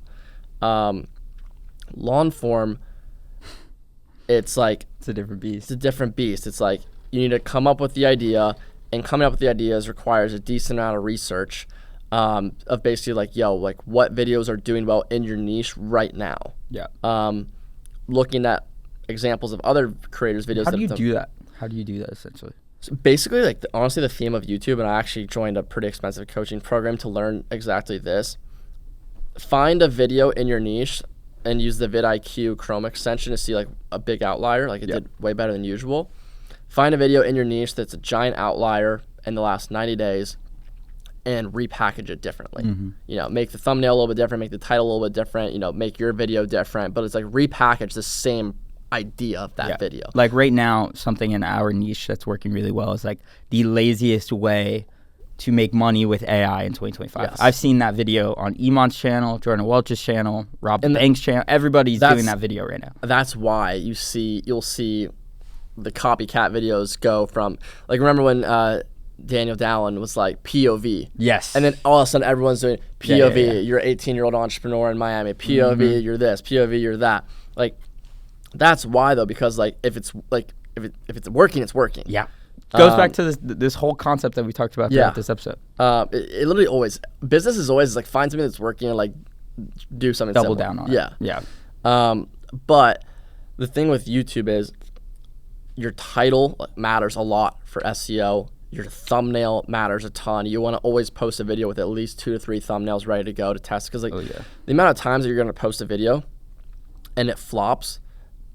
Long form, it's like... It's a different beast. It's a different beast. It's like you need to come up with the idea, and coming up with the ideas requires a decent amount of research of basically like, like what videos are doing well in your niche right now. Yeah. Looking at examples of other creators' videos. How do you do that? How do you do that essentially? So basically, like honestly, the theme of YouTube, and I actually joined a pretty expensive coaching program to learn exactly this. Find a video in your niche and use the vidIQ Chrome extension to see like a big outlier, like it did way better than usual. Find a video in your niche that's a giant outlier in the last 90 days and repackage it differently. Mm-hmm. Make the thumbnail a little bit different, make the title a little bit different, make your video different, but it's like repackage the same idea of that video. Like right now, something in our niche that's working really well is like the laziest way to make money with AI in 2025. Yes. I've seen that video on Iman's channel, Jordan Welch's channel, Rob Banks' channel. Everybody's doing that video right now. That's why you'll see the copycat videos go from, like, remember when Daniel Dallin was like POV. Yes. And then all of a sudden everyone's doing POV. You're an 18-year-old entrepreneur in Miami. POV, you're this. POV, you're that. Like, that's why though, because like if it's working, it's working. Yeah. Goes back to this whole concept that we talked about throughout this episode. It literally always, business is always like find something that's working and like do something double similar. Down on it. Yeah. But the thing with YouTube is your title matters a lot for SEO. Your thumbnail matters a ton. You want to always post a video with at least 2 to 3 thumbnails ready to go to test, because the amount of times that you're going to post a video and it flops,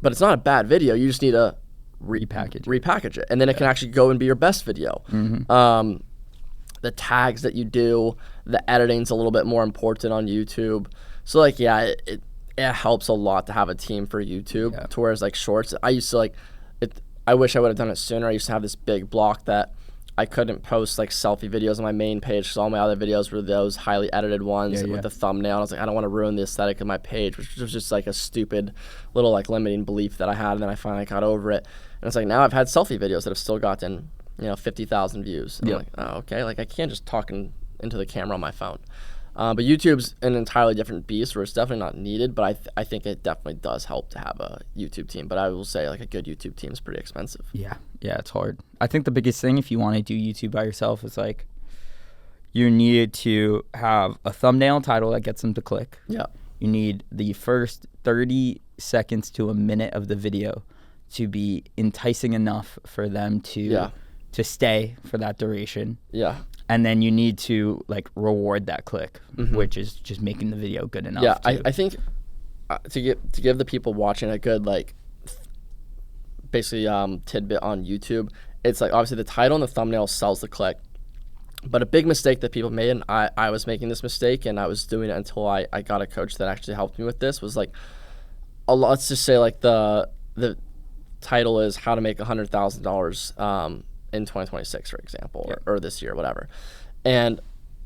but it's not a bad video. You just need to repackage it, and then it can actually go and be your best video. Mm-hmm. The tags that you do, the editing's a little bit more important on YouTube. So like, it helps a lot to have a team for YouTube. Yeah. To whereas like shorts, I used to like it. I wish I would have done it sooner. I used to have this big block that I couldn't post like selfie videos on my main page because all my other videos were those highly edited ones with the thumbnail. And I was like, I don't want to ruin the aesthetic of my page, which was just like a stupid little like limiting belief that I had. And then I finally got over it. And it's like, now I've had selfie videos that have still gotten, 50,000 views. And I'm like, oh, okay. Like I can't just talk into the camera on my phone. But YouTube's an entirely different beast where it's definitely not needed, but I think it definitely does help to have a YouTube team. But I will say like a good YouTube team is pretty expensive. Yeah, it's hard. I think the biggest thing if you want to do YouTube by yourself is like you need to have a thumbnail title that gets them to click. Yeah. You need the first 30 seconds to a minute of the video to be enticing enough for them to stay for that duration. Yeah. And then you need to like reward that click, which is just making the video good enough. Yeah, I think to give the people watching a good like basically tidbit on YouTube, it's like obviously the title and the thumbnail sells the click. But a big mistake that people made, and I was making this mistake, and I was doing it until I got a coach that actually helped me with this, was like let's just say like the title is how to make $100,000 in 2026, for example, or this year, whatever. And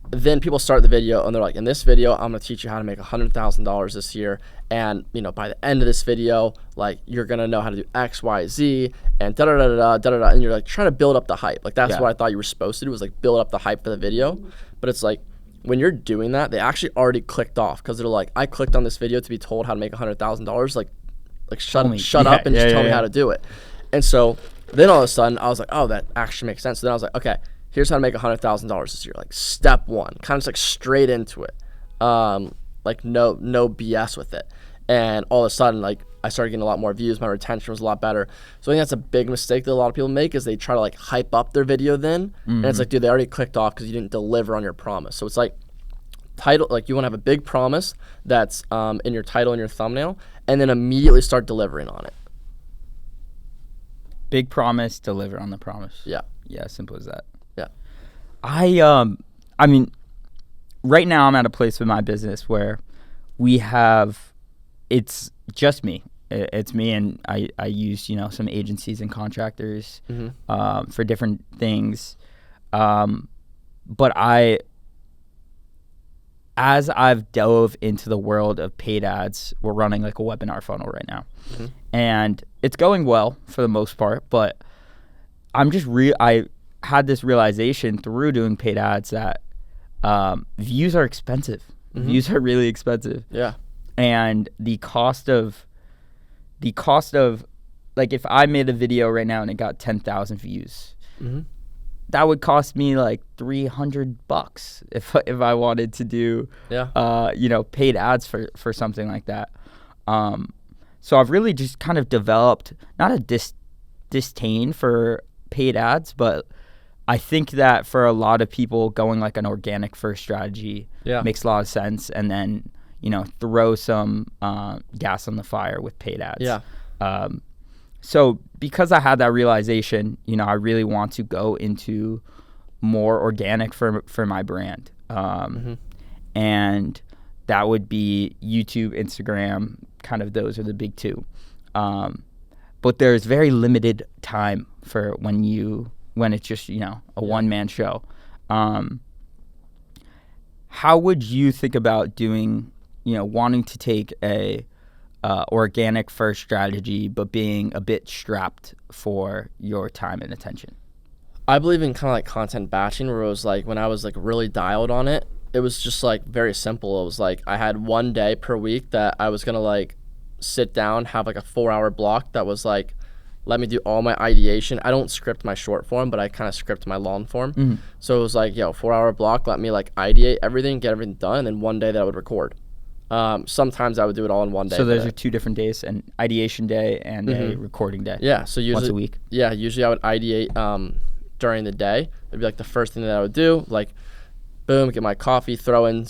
then people start the video and they're like, in this video, I'm going to teach you how to make $100,000 this year. And, by the end of this video, like you're going to know how to do X, Y, Z and da-da-da-da-da-da-da. And you're like trying to build up the hype. Like that's what I thought you were supposed to do, was like build up the hype for the video. But it's like, when you're doing that, they actually already clicked off because they're like, I clicked on this video to be told how to make $100,000. Like shut up and just tell me how to do it. And so then all of a sudden I was like, oh, that actually makes sense. So then I was like, okay, here's how to make $100,000 this year. Like step 1, kind of just like straight into it. Like no BS with it. And all of a sudden, like I started getting a lot more views. My retention was a lot better. So I think that's a big mistake that a lot of people make, is they try to like hype up their video then. And it's like, dude, they already clicked off because you didn't deliver on your promise. So it's like title, like you want to have a big promise that's in your title and your thumbnail, and then immediately start delivering on it. Big promise, deliver on the promise. Yeah. Yeah, simple as that. Yeah. I mean, right now I'm at a place with my business where it's just me. It's me, and I use, some agencies and contractors for different things. But as I've dove into the world of paid ads, we're running like a webinar funnel right now. And it's going well for the most part, but I had this realization through doing paid ads that views are expensive. Views are really expensive. Yeah. And the cost of like, if I made a video right now and it got 10,000 views, that would cost me like $300 if I wanted to do paid ads for something like that. So I've really just kind of developed not a disdain for paid ads, but I think that for a lot of people, going like an organic first strategy makes a lot of sense, and then throw some gas on the fire with paid ads. Yeah. So because I had that realization, I really want to go into more organic for my brand. And that would be YouTube, Instagram, kind of those are the big two. But there's very limited time for when it's just, a one-man show. How would you think about doing, wanting to take a organic first strategy, but being a bit strapped for your time and attention? I believe in kind of like content batching, where it was like when I was like really dialed on it, it was just like very simple. It was like I had one day per week that I was going to like sit down, have like a 4-hour block that was like, let me do all my ideation. I don't script my short form, but I kind of script my long form. So it was like, 4-hour block, let me like ideate everything, get everything done, and then one day that I would record. Sometimes I would do it all in one day. So those are 2 different days, an ideation day and a recording day. Yeah, so usually once a week. Yeah, usually I would ideate during the day. It'd be like the first thing that I would do, like boom, get my coffee, throw in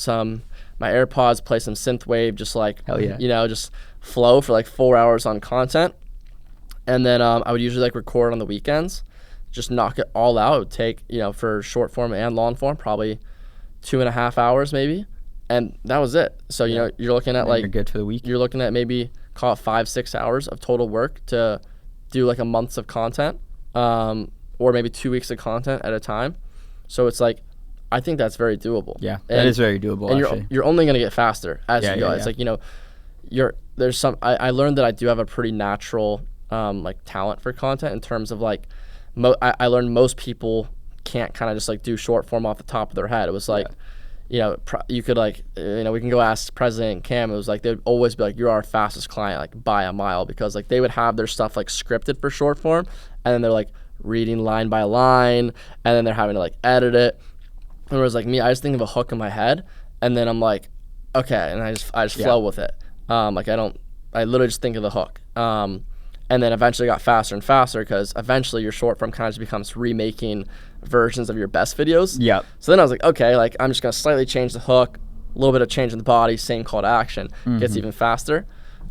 my AirPods, play some synthwave, just like hell yeah. Just flow for like 4 hours on content. And then I would usually like record on the weekends, just knock it all out. It would take, for short form and long form, probably 2.5 hours maybe. And that was it. So, you're looking at like, you're good for the week. You're looking at maybe call it 5-6 hours of total work to do like a month of content, or maybe 2 weeks of content at a time. So it's like, I think that's very doable. Yeah, that is very doable. And actually, you're only going to get faster as you go. Yeah. It's like, there's some, I learned that I do have a pretty natural, like talent for content in terms of like, I learned most people can't kind of just like do short form off the top of their head. It was like, you could like, we can go ask President Cam. It was like, they'd always be like, you're our fastest client, like by a mile, because like they would have their stuff like scripted for short form, and then they're like reading line by line, and then they're having to like edit it. And it was like me, I just think of a hook in my head, and then I'm like, okay, and I just flow with it. I literally just think of the hook. And then eventually got faster and faster, because eventually your short form kind of just becomes remaking versions of your best videos. Yeah. So then I was like, okay, like I'm just gonna slightly change the hook, a little bit of change in the body, same call to action, gets even faster.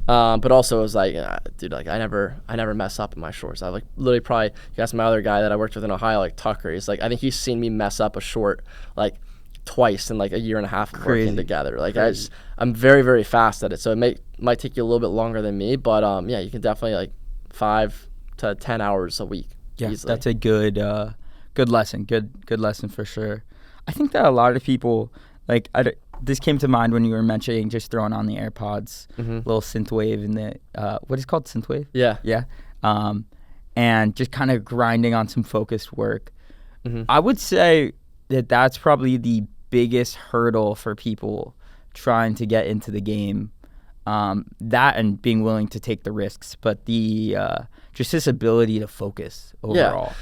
But also it was like, dude, like I never mess up in my shorts. I like literally probably, you ask my other guy that I worked with in Ohio, like Tucker, he's like, I think he's seen me mess up a short like twice in like a year and a half of working together. Like I'm very, very fast at it. So it might take you a little bit longer than me, but you can definitely like 5 to 10 hours a week. Yeah, easily. That's a good lesson. Good lesson for sure. I think that a lot of people, like, this came to mind when you were mentioning just throwing on the AirPods, little synthwave in the, what is it called, synthwave? Yeah. Yeah. And just kind of grinding on some focused work. I would say that that's probably the biggest hurdle for people trying to get into the game. That and being willing to take the risks, but the just this ability to focus overall. Yeah.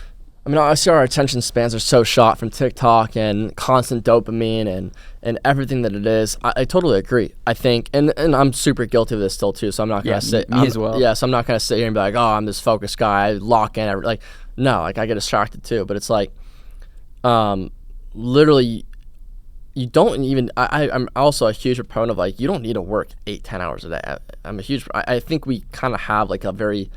I mean, I see our attention spans are so shot from TikTok and constant dopamine and everything that it is. I totally agree. I think, and I'm super guilty of this still too, so I'm not going to sit. Me as well. Yeah, so I'm not going to sit here and be like, oh, I'm this focused guy, I lock in. Like, no, like I get distracted too, but it's like, literally, you don't even, I'm also a huge proponent of like, you don't need to work 8-10 hours a day. I think we kind of have like a very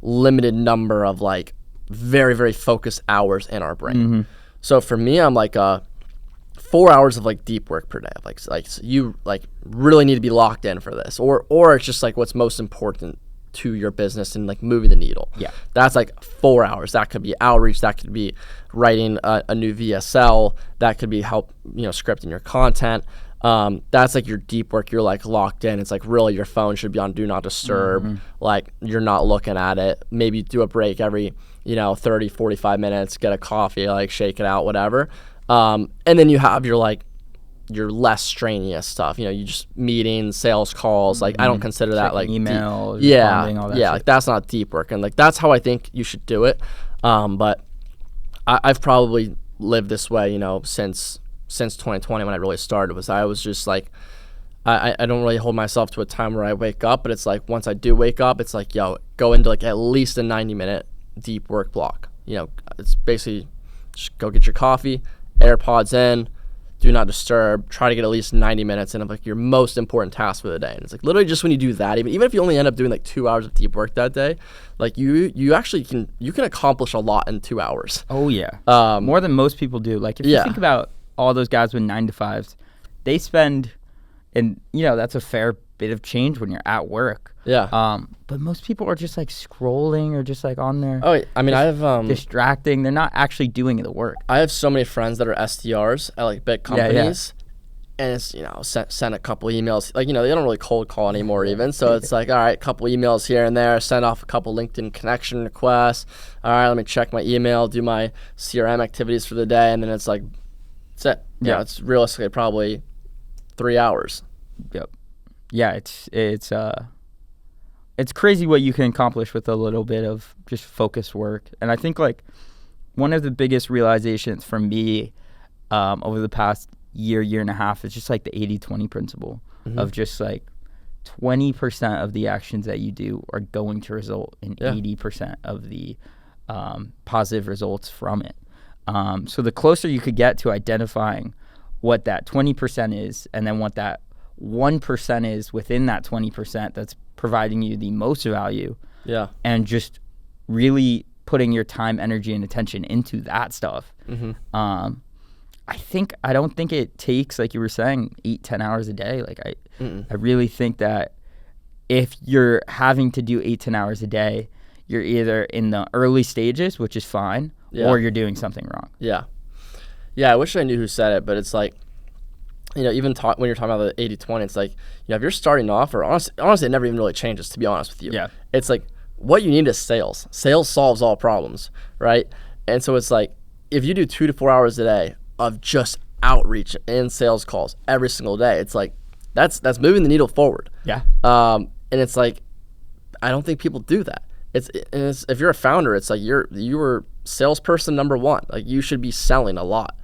limited number of like very, very focused hours in our brain. So for me, I'm like 4 hours of like deep work per day. Like so you like really need to be locked in for this, or it's just like what's most important to your business and like moving the needle. Yeah, that's like 4 hours. That could be outreach. That could be writing a new VSL. That could be scripting your content. That's like your deep work. You're like locked in. It's like really your phone should be on do not disturb. Like you're not looking at it. Maybe do a break every 30, 45 minutes, get a coffee, like shake it out, whatever. And then you have your less strenuous stuff. You just meetings, sales calls. Like I don't consider that like emails. All that shit. Like that's not deep work, and like that's how I think you should do it. But I've probably lived this way, since 2020 when I really started. I was just like I don't really hold myself to a time where I wake up, but it's like once I do wake up, it's like go into like at least a 90-minute deep work block. It's basically just go get your coffee, AirPods in, do not disturb, try to get at least 90 minutes in of like your most important task for the day. And it's like literally just when you do that, even if you only end up doing like 2 hours of deep work that day, like you actually can accomplish a lot in 2 hours. Oh yeah. More than most people do. Like if you think about all those guys with 9-to-5s, they spend, and that's a fair bit of change when you're at work. Yeah. But most people are just like scrolling or just like on their. Oh, I mean, I have distracting. They're not actually doing the work. I have so many friends that are SDRs at like big companies, and it's send a couple emails. Like they don't really cold call anymore even. So it's like all right, couple emails here and there. Send off a couple LinkedIn connection requests. All right, let me check my email, do my CRM activities for the day, and then it's like, that's it. It's realistically probably 3 hours. Yep. Yeah, it's crazy what you can accomplish with a little bit of just focused work. And I think like one of the biggest realizations for me over the past year and a half is just like the 80-20 principle of just like 20% of the actions that you do are going to result in 80% of the positive results from it. So the closer you could get to identifying what that 20% is, and then what that 1% is within that 20% that's providing you the most value, and just really putting your time, energy, and attention into that stuff. I don't think it takes, like you were saying, 8-10 hours a day. Like I really think that if you're having to do 8-10 hours a day, you're either in the early stages, which is fine, or you're doing something wrong. I wish I knew who said it, but it's like, even when you're talking about the 80-20, it's like, if you're starting off, or honestly, it never even really changes, to be honest with you. Yeah. It's like, what you need is sales. Sales solves all problems, right? And so it's like, if you do 2 to 4 hours a day of just outreach and sales calls every single day, it's like, that's moving the needle forward. Yeah. And it's like, I don't think people do that. It's if you're a founder, it's like you're salesperson number one. Like you should be selling a lot.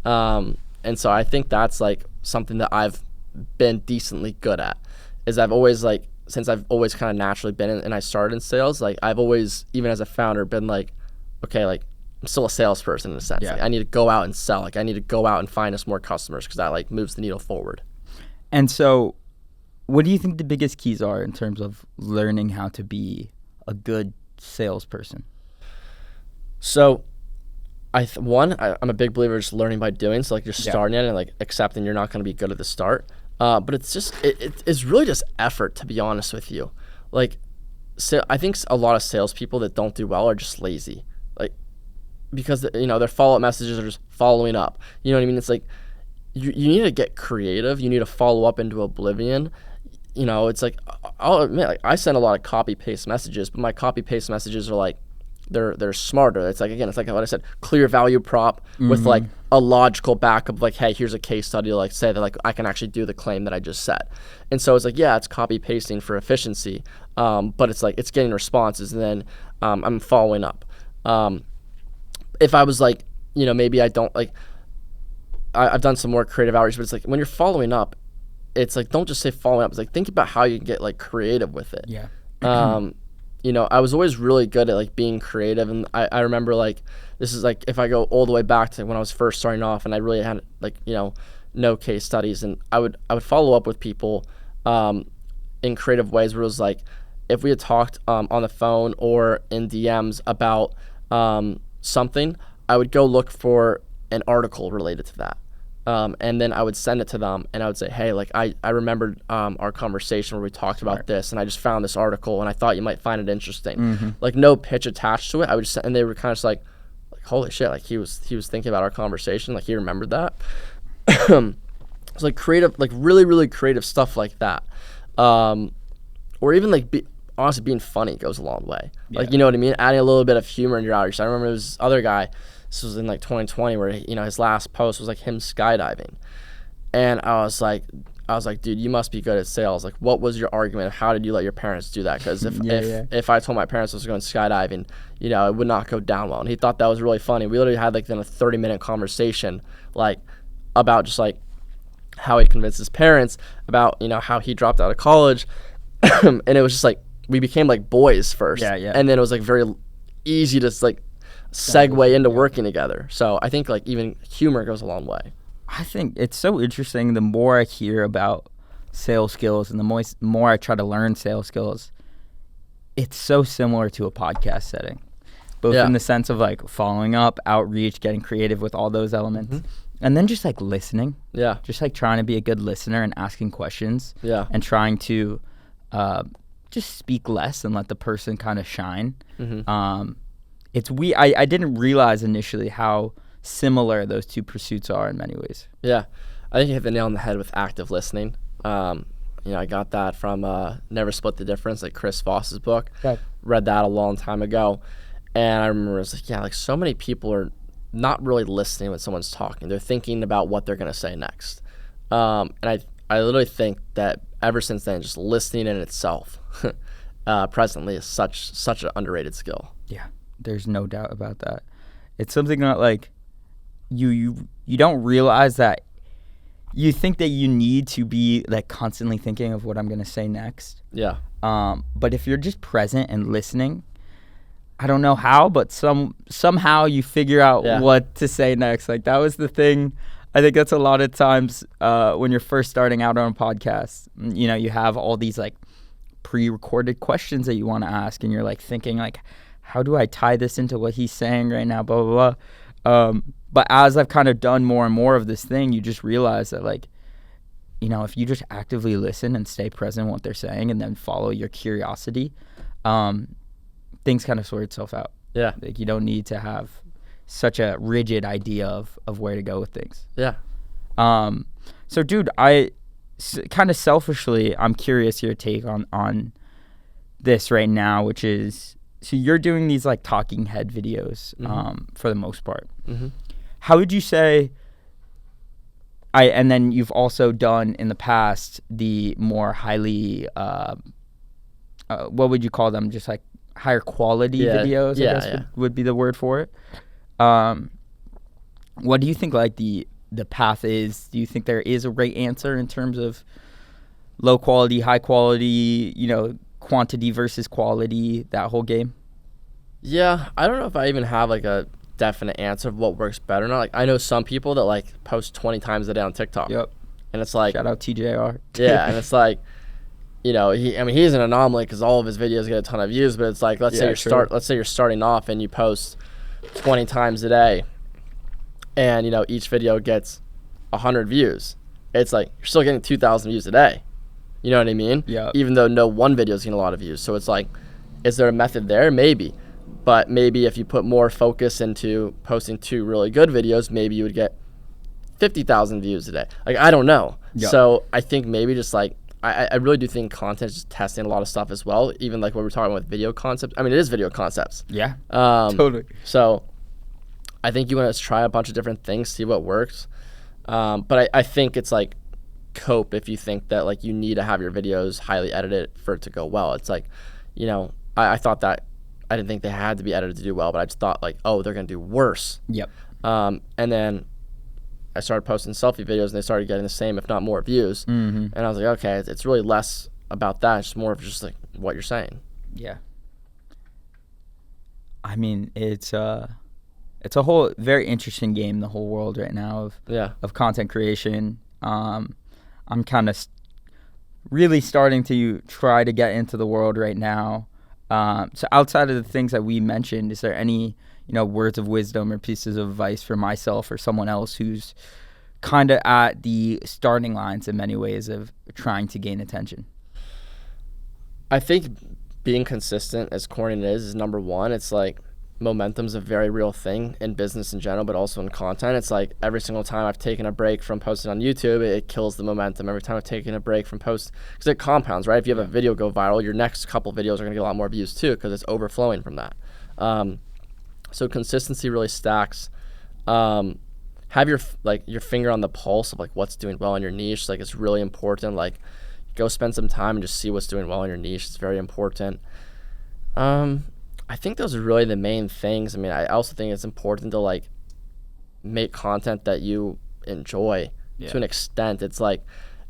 And so I think that's like something that I've been decently good at. Is I've always like, since I've always kind of naturally been in, and I started in sales, like I've always, even as a founder, been like, okay, like I'm still a salesperson in a sense. Yeah. Like I need to go out and sell. Like I need to go out and find us more customers because that like moves the needle forward. And so what do you think the biggest keys are in terms of learning how to be a good salesperson? So I'm a big believer just learning by doing. So like you're starting it and like accepting you're not going to be good at the start. But it's just, it's really just effort, to be honest with you. Like, so I think a lot of salespeople that don't do well are just lazy. Like, because, their follow-up messages are just following up. You know what I mean? It's like, you need to get creative. You need to follow up into oblivion. It's like, I'll admit, like, I send a lot of copy-paste messages, but my copy-paste messages are like, they're smarter. It's like, again, it's like what I said, clear value prop with like a logical backup, like, hey, here's a case study to like say that like I can actually do the claim that I just said. And so it's like, yeah, it's copy pasting for efficiency, but it's like it's getting responses, and then I'm following up. If I was like, maybe I don't like, I've done some more creative outreach, but it's like when you're following up, it's like, don't just say following up. It's like, think about how you can get like creative with it. Yeah. I was always really good at like being creative, and I remember like, this is like, if I go all the way back to when I was first starting off and I really had like, no case studies, and I would follow up with people in creative ways where it was like, if we had talked on the phone or in DMs about something, I would go look for an article related to that. And then I would send it to them, and I would say, hey, like, I remembered our conversation where we talked about this, and I just found this article, and I thought you might find it interesting. Like, no pitch attached to it. I would just, and they were kind of just like, holy shit, like, he was thinking about our conversation, like, he remembered that. It's like creative, like really, really creative stuff like that. Or even like, honestly, being funny goes a long way. Like, you know what I mean? Adding a little bit of humor in your outreach. I remember this other guy, this was in like 2020, where, you know, his last post was like him skydiving. And I was like, dude, you must be good at sales. Like, what was your argument? How did you let your parents do that? Because if I told my parents I was going skydiving, you know, it would not go down well. And he thought that was really funny. We literally had like then a 30-minute conversation, like, about just like how he convinced his parents about, you know, how he dropped out of college. And it was just like, we became like boys first. And then it was like very easy to like segue into working together. So I think like even humor goes a long way. I think it's so interesting. The more I hear about sales skills and the more I try to learn sales skills, it's so similar to a podcast setting, both in the sense of like following up, outreach, getting creative with all those elements, and then just like listening. Just like trying to be a good listener and asking questions. And trying to just speak less and let the person kind of shine. It's I didn't realize initially how similar those two pursuits are in many ways. I think you hit the nail on the head with active listening. You know, I got that from Never Split the Difference, like Chris Voss's book. Read that a long time ago, and I remember it was like, like so many people are not really listening when someone's talking. They're thinking about what they're gonna say next. And I literally think that ever since then, just listening in itself, presently, is such an underrated skill. Yeah, there's no doubt about that. It's something that like you don't realize that. You think that you need to be like constantly thinking of what I'm gonna say next. But if you're just present and listening, I don't know how, but somehow you figure out what to say next. Like that was the thing. I think that's a lot of times when you're first starting out on a podcast. You know, you have all these like pre-recorded questions that you want to ask, and you're like thinking like, how do I tie this into what he's saying right now? Blah blah blah. But as I've kind of done more and more of this thing, you just realize that, like, you know, if you just actively listen and stay present in what they're saying and then follow your curiosity, things kind of sort itself out. Like, you don't need to have such a rigid idea of where to go with things. So, dude, kind of selfishly, I'm curious your take on this right now, which is, so you're doing these, like, talking head videos for the most part. How would you say, and then you've also done in the past the more highly, what would you call them? Just like higher quality videos, I guess would be the word for it. What do you think like the path is? Do you think there is a right answer in terms of low quality, high quality, you know, quantity versus quality, that whole game? I don't know if I even have like a definite answer of what works better or not. Like, I know some people that like post 20 times a day on TikTok. And it's like, shout out TJR. And it's like, you know, he's an anomaly because all of his videos get a ton of views, but it's like, let's say you're starting off and you post 20 times a day, and you know each video gets 100 views. It's like you're still getting 2,000 views a day. You know what I mean? Even though no one video is getting a lot of views. So it's like, is there a method there? Maybe. But maybe if you put more focus into posting 2 really good videos, maybe you would get 50,000 views a day. Like, I don't know. So I think maybe just like, I really do think content is just testing a lot of stuff as well. Even like what we're talking about with video concepts. I mean, it is video concepts. Totally. So I think you want to try a bunch of different things, see what works. But I think it's like cope if you think that like you need to have your videos highly edited for it to go well. It's like, you know, I thought that, I didn't think they had to be edited to do well, but I just thought like, oh, they're going to do worse. And then I started posting selfie videos and they started getting the same, if not more views. And I was like, okay, it's really less about that. It's more of just like what you're saying. I mean, it's a whole very interesting game, the whole world right now of content creation. I'm kind of really starting to try to get into the world right now. So outside of the things that we mentioned, is there any, words of wisdom or pieces of advice for myself or someone else who's kind of at the starting lines in many ways of trying to gain attention? I think being consistent, as corny as it is number one. It's like momentum's a very real thing in business in general, but also in content. It's like every single time I've taken a break from posting on YouTube, it kills the momentum. Every time I've taken a break from posts, because it compounds, right? If you have a video go viral, your next couple videos are going to get a lot more views too, because it's overflowing from that. So consistency really stacks. Have your finger on the pulse of like what's doing well in your niche. Like it's really important. Like go spend some time and just see what's doing well in your niche. It's very important. I think those are really the main things. I mean, I also think it's important to like make content that you enjoy to an extent. It's like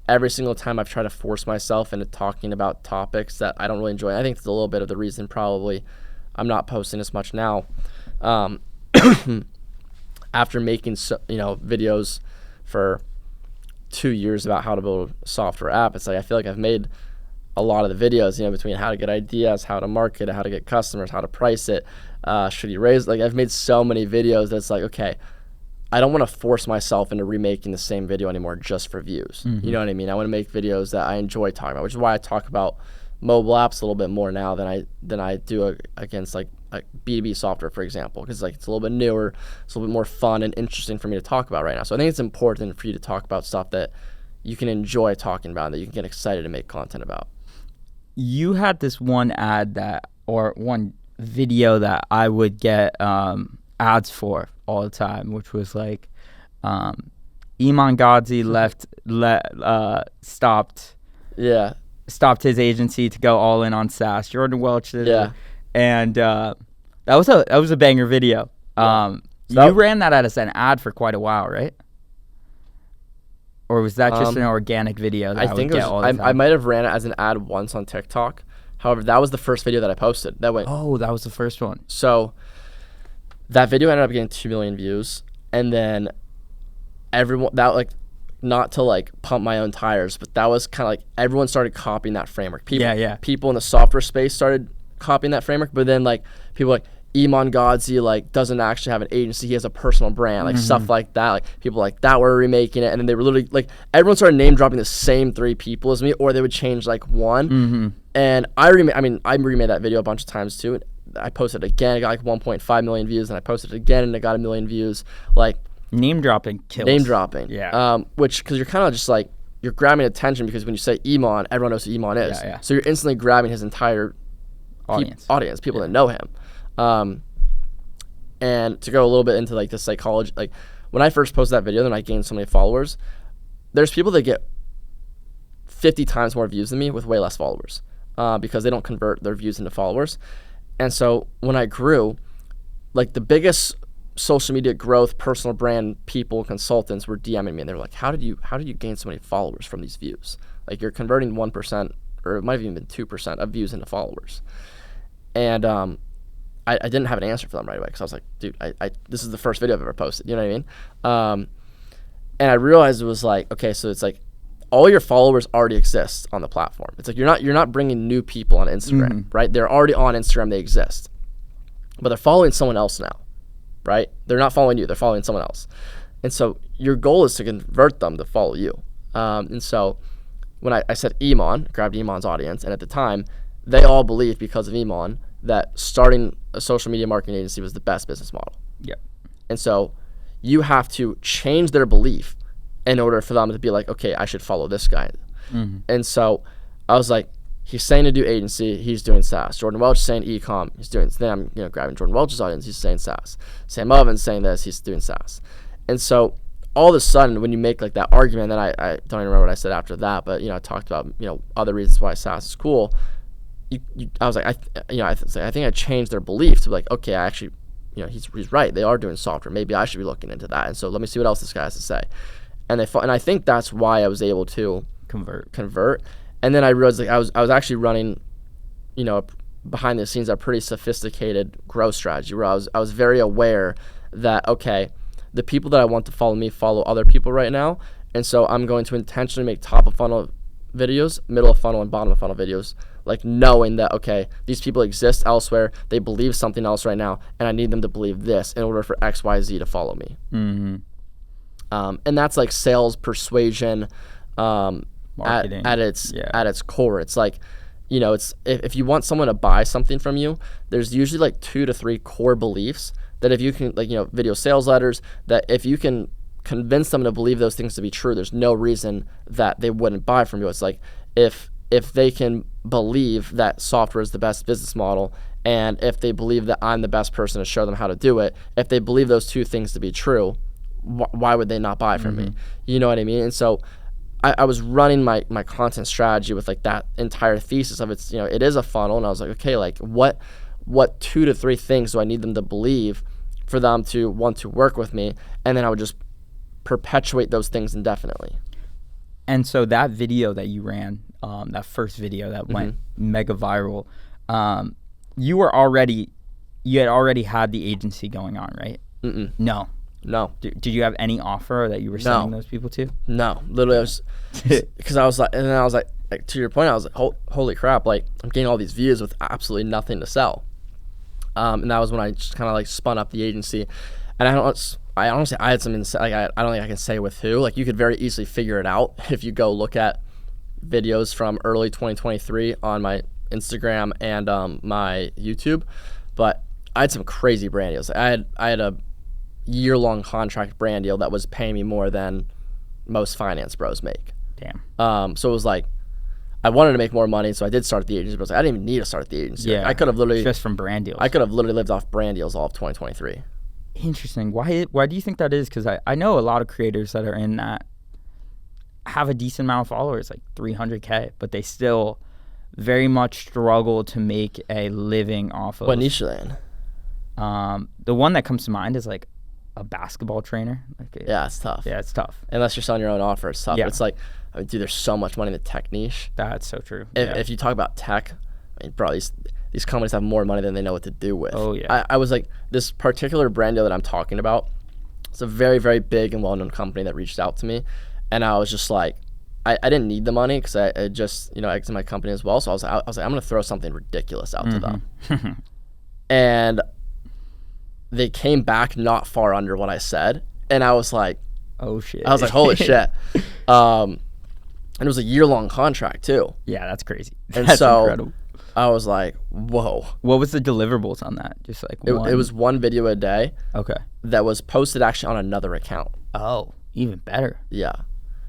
every single time I've tried to force myself into talking about topics that I don't really enjoy. I think it's a little bit of the reason probably I'm not posting as much now. After making videos for 2 years about how to build a software app, it's like I feel like I've made a lot of the videos, between how to get ideas, how to market it, how to get customers, how to price it, should you raise, like I've made so many videos that's like, okay, I don't want to force myself into remaking the same video anymore just for views. Mm-hmm. You know what I mean? I want to make videos that I enjoy talking about, which is why I talk about mobile apps a little bit more now than I do against like B2B software, for example, because like it's a little bit newer, it's a little bit more fun and interesting for me to talk about right now. So I think it's important for you to talk about stuff that you can enjoy talking about, that you can get excited to make content about. You had this one one video that I would get ads for all the time, which was like Iman Gadzhi stopped his agency to go all in on SaaS. Jordan Welch did it. And that was a banger video. You ran that as an ad for quite a while, right? Or was that just an organic video that I think would get all the time? I might have ran it as an ad once on TikTok. However, that was the first video that I posted. That was the first one. So that video ended up getting 2 million views, and then not to like pump my own tires, but that was kind of like everyone started copying that framework. People in the software space started copying that framework, but then like people like Iman Gadzhi like doesn't actually have an agency, he has a personal brand, like stuff like that. Like people like that were remaking it, and then they were literally like everyone started name dropping the same 3 people as me, or they would change like one. And I remade that video a bunch of times too. I posted it again, I got like 1.5 million views, and I posted it again and I got 1 million views. Like name dropping kills. Which, because you're kind of just like, you're grabbing attention, because when you say Iman, everyone knows who Iman is. So you're instantly grabbing his entire audience, people that know him. And to go a little bit into like the psychology, like when I first posted that video, then I gained so many followers. There's people that get 50 times more views than me with way less followers, because they don't convert their views into followers. And so when I grew, like the biggest social media growth, personal brand people, consultants were DMing me, and they were like, how did you gain so many followers from these views? Like you're converting 1%, or it might have even been 2% of views into followers. And I didn't have an answer for them right away, because I was like, dude, this is the first video I've ever posted. You know what I mean? And I realized it was like, okay, so it's like all your followers already exist on the platform. It's like you're not bringing new people on Instagram, right? They're already on Instagram, they exist, but they're following someone else now, right? They're not following you, they're following someone else. And so your goal is to convert them to follow you. And so when I said Iman, grabbed Iman's audience, and at the time, they all believed, because of Iman, that starting a social media marketing agency was the best business model. Yep. And so you have to change their belief in order for them to be like, okay, I should follow this guy. And so I was like, he's saying to do agency, he's doing SaaS. Jordan Welch is saying e-com, he's doing. Then I'm grabbing Jordan Welch's audience, he's saying SaaS. Sam Ovens saying this, he's doing SaaS. And so all of a sudden, when you make like that argument, then I don't even remember what I said after that, but I talked about other reasons why SaaS is cool. I was like, I think I changed their belief to like, okay, I actually, he's right. They are doing software. Maybe I should be looking into that. And so let me see what else this guy has to say. And I think that's why I was able to convert. And then I realized like I was actually running, behind the scenes, a pretty sophisticated growth strategy where I was very aware that, okay, the people that I want to follow me follow other people right now. And so I'm going to intentionally make top of funnel videos, middle of funnel and bottom of funnel videos, like knowing that, okay, these people exist elsewhere, they believe something else right now, and I need them to believe this in order for X, Y, Z to follow me. Mm-hmm. And that's like sales persuasion Marketing. at its core. It's like, you know, it's if you want someone to buy something from you, there's usually like 2 to 3 core beliefs that if you can, like, you know, video sales letters, that if you can convince them to believe those things to be true, there's no reason that they wouldn't buy from you. It's like if they can believe that software is the best business model, and if they believe that I'm the best person to show them how to do it, if they believe those 2 things to be true, why would they not buy from me? You know what I mean? And so I was running my content strategy with like that entire thesis of it's, you know, it is a funnel, and I was like, okay, like what 2 to 3 things do I need them to believe for them to want to work with me? And then I would just perpetuate those things indefinitely. And so that video that you ran, that first video that went mega viral, you had already had the agency going on, right? No. Did you have any offer that you were sending those people to? No, literally, I was, because I was like, and then I was like, to your point, I was like, holy crap, like I'm getting all these views with absolutely nothing to sell. And that was when I just kind of like spun up the agency, and I honestly had some like I don't think I can say with who. Like you could very easily figure it out if you go look at videos from early 2023 on my Instagram and my YouTube. But I had some crazy brand deals. I had a year-long contract brand deal that was paying me more than most finance bros make. Damn. So it was like I wanted to make more money, so I did start the agency. But I was like, I didn't even need to start the agency. Yeah, like, I could have literally just from brand deals. I could have literally lived off brand deals all of 2023. Interesting. Why do you think that is? Because I know a lot of creators that are in that have a decent amount of followers, like 300K, but they still very much struggle to make a living off of. What niche are they in? The one that comes to mind is like a basketball trainer. Yeah, it's tough. Yeah, it's tough. Unless you're selling your own offer, it's tough. Yeah. It's like, I mean, dude, there's so much money in the tech niche. That's so true. If you talk about tech, I mean, bro, these companies have more money than they know what to do with. Oh, yeah. I was like, this particular brand deal that I'm talking about, it's a very, very big and well-known company that reached out to me. And I was just like, I didn't need the money because I just, you know, exited my company as well. So I was like, I'm going to throw something ridiculous out to them. And they came back not far under what I said. And I was like, oh, shit. I was like, holy shit. And it was a year-long contract, too. Yeah, that's crazy. And that's so incredible. I was like, whoa. What was the deliverables on that? Just like one? It was one video a day. Okay. That was posted actually on another account. Oh, even better. Yeah.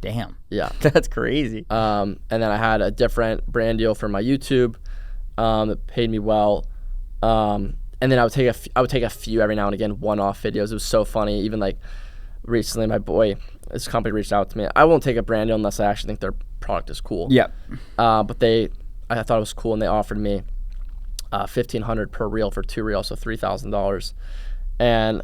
Damn. Yeah. That's crazy. And then I had a different brand deal for my YouTube that paid me well. And then I would take a few every now and again, one-off videos. It was so funny. Even like recently, my boy, this company reached out to me. I won't take a brand deal unless I actually think their product is cool. Yeah. But I thought it was cool, and they offered me $1,500 per reel for 2 reels, so $3,000. And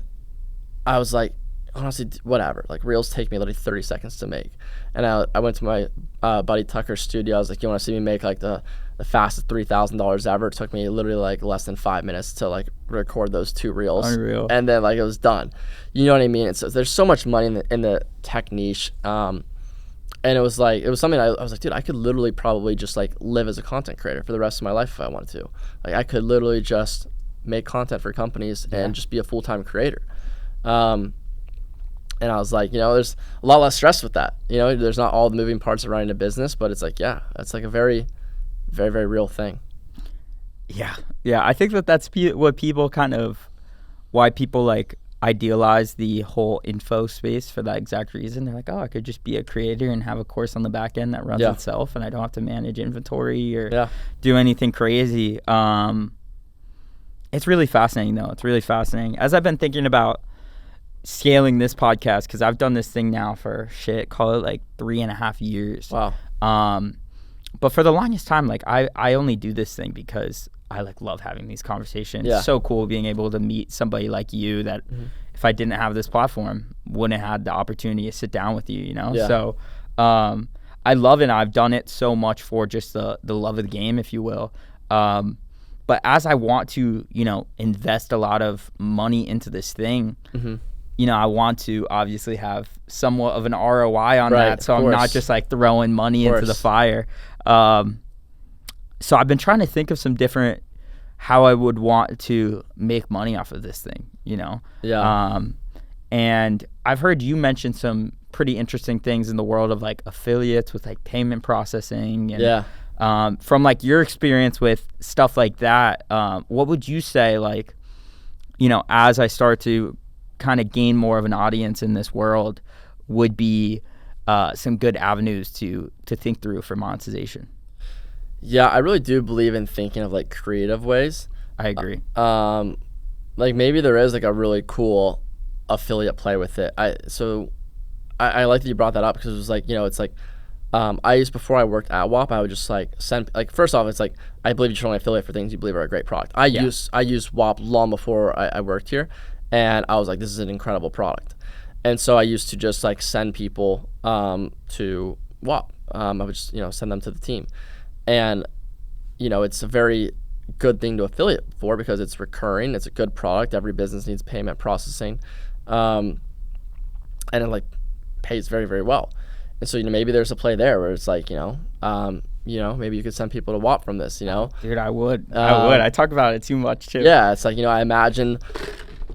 I was like, honestly, whatever. Like, reels take me literally 30 seconds to make. And I went to my buddy Tucker's studio. I was like, you want to see me make like the fastest $3,000 ever? It took me literally like less than 5 minutes to like record those 2 reels. Unreal. And then like it was done. You know what I mean? And so there's so much money in the tech niche. And it was something I was like, dude, I could literally probably just like live as a content creator for the rest of my life if I wanted to. Like, I could literally just make content for companies and just be a full-time creator. And I was like, you know, there's a lot less stress with that. You know, there's not all the moving parts of running a business, but it's like, yeah, it's like a very, very, very real thing. Yeah. Yeah. I think that's what people why people like idealize the whole info space for that exact reason. They're like, oh, I could just be a creator and have a course on the back end that runs itself, and I don't have to manage inventory or do anything crazy. It's really fascinating, though. It's really fascinating. As I've been thinking about scaling this podcast, because I've done this thing now for call it like 3.5 years. Wow. But for the longest time, like I only do this thing because I like love having these conversations. Yeah. It's so cool being able to meet somebody like you that if I didn't have this platform, wouldn't have had the opportunity to sit down with you, you know? Yeah. So I love it. I've done it so much for just the love of the game, if you will. But as I want to, you know, invest a lot of money into this thing, you know, I want to obviously have somewhat of an ROI on that, so I'm not just like throwing money into the fire. So I've been trying to think of some different how I would want to make money off of this thing, you know? Yeah. And I've heard you mention some pretty interesting things in the world of like affiliates with like payment processing. And, from like your experience with stuff like that, what would you say, like, you know, as I start to kind of gain more of an audience in this world, would be some good avenues to think through for monetization? Yeah, I really do believe in thinking of like creative ways. I agree. Like maybe there is like a really cool affiliate play with it. I like that you brought that up, because it was like, you know, it's like I used, before I worked at WAP, I would just like send, like, first off, it's like I believe you should only affiliate for things you believe are a greit product. I used WAP long before I worked here, and I was like, this is an incredible product. And so I used to just like send people to WAP. I would just, you know, send them to the team. And, you know, it's a very good thing to affiliate for because it's recurring. It's a good product. Every business needs payment processing. And it like pays very, very well. And so, you know, maybe there's a play there where it's like, you know, maybe you could send people to WAP from this, you know? Dude, I would. I talk about it too much too. Yeah. It's like, you know, I imagine,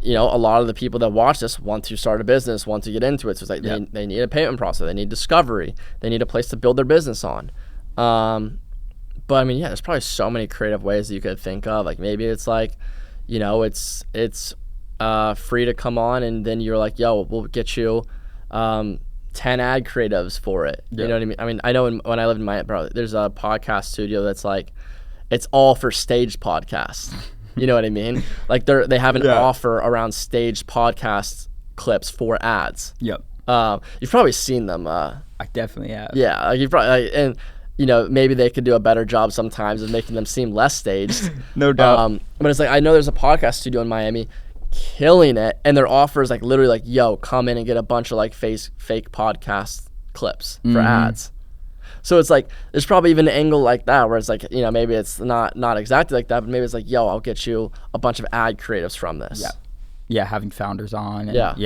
you know, a lot of the people that watch this want to start a business, want to get into it. So it's like they need a payment process. They need discovery. They need a place to build their business on. But I mean, yeah, there's probably so many creative ways that you could think of. Like maybe it's like, you know, it's free to come on, and then you're like, yo, we'll get you 10 ad creatives for it. You know what I mean? I mean, I know when I lived in Miami, there's a podcast studio that's like, it's all for staged podcasts. You know what I mean? Like they have an offer around staged podcast clips for ads. Yep. You've probably seen them. I definitely have. Yeah, like you've probably and. You know, maybe they could do a better job sometimes of making them seem less staged. No doubt. But it's like, I know there's a podcast studio in Miami killing it, and their offer is like literally like, yo, come in and get a bunch of like fake podcast clips for ads. So it's like, there's probably even an angle like that where it's like, you know, maybe it's not exactly like that, but maybe it's like, yo, I'll get you a bunch of ad creatives from this. Yeah. Yeah, having founders on. And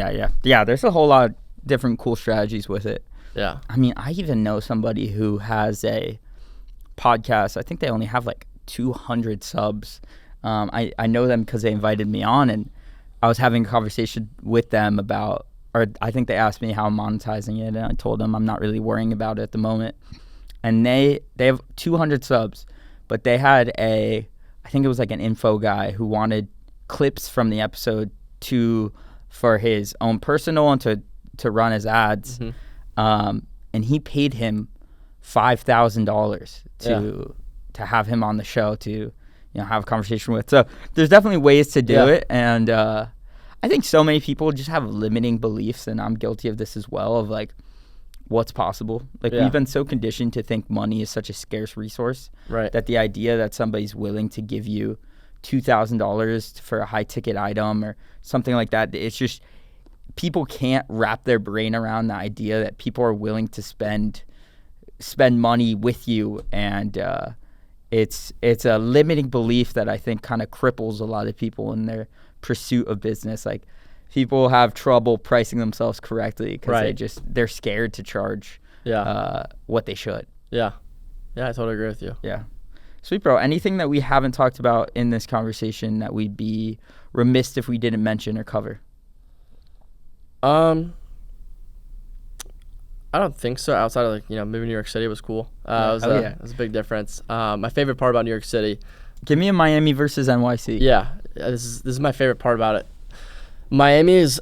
Yeah, there's a whole lot of different cool strategies with it. Yeah. I mean, I even know somebody who has a podcast. I think they only have like 200 subs. I know them because they invited me on, and I was having a conversation with them about, or I think they asked me how I'm monetizing it, and I told them I'm not really worrying about it at the moment. And they have 200 subs, but they had I think it was like an info guy who wanted clips from the episode for his own personal and to run as ads. Mm-hmm. And he paid him $5,000 to have him on the show to, you know, have a conversation with. So there's definitely ways to do it. And I think so many people just have limiting beliefs, and I'm guilty of this as well, of like what's possible. Like we've been so conditioned to think money is such a scarce resource, right? That the idea that somebody's willing to give you $2,000 for a high ticket item or something like that, it's just, people can't wrap their brain around the idea that people are willing to spend money with you, and it's a limiting belief that I think kind of cripples a lot of people in their pursuit of business. Like people have trouble pricing themselves correctly because they're scared to charge what they should. Yeah, I totally agree with you. Yeah, sweet, bro. Anything that we haven't talked about in this conversation that we'd be remiss if we didn't mention or cover? I don't think so. Outside of, like, you know, moving to New York City was cool. It was a big difference. My favorite part about New York City. Give me a Miami versus NYC. Yeah, this is my favorite part about it. Miami is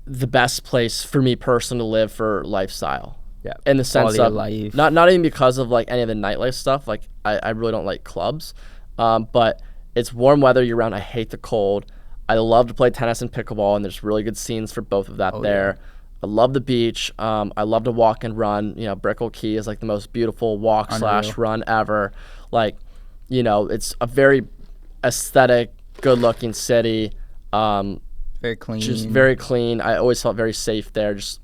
the best place for me personally to live for lifestyle. Yeah. In the sense of life. not even because of like any of the nightlife stuff. Like I really don't like clubs, but it's warm weather year round. I hate the cold. I love to play tennis and pickleball, and there's really good scenes for both of that there. Yeah. I love the beach. I love to walk and run. You know, Brickell Key is like the most beautiful walk / run ever. Like, you know, it's a very aesthetic, good-looking city. Very clean. Just very clean. I always felt very safe there. Just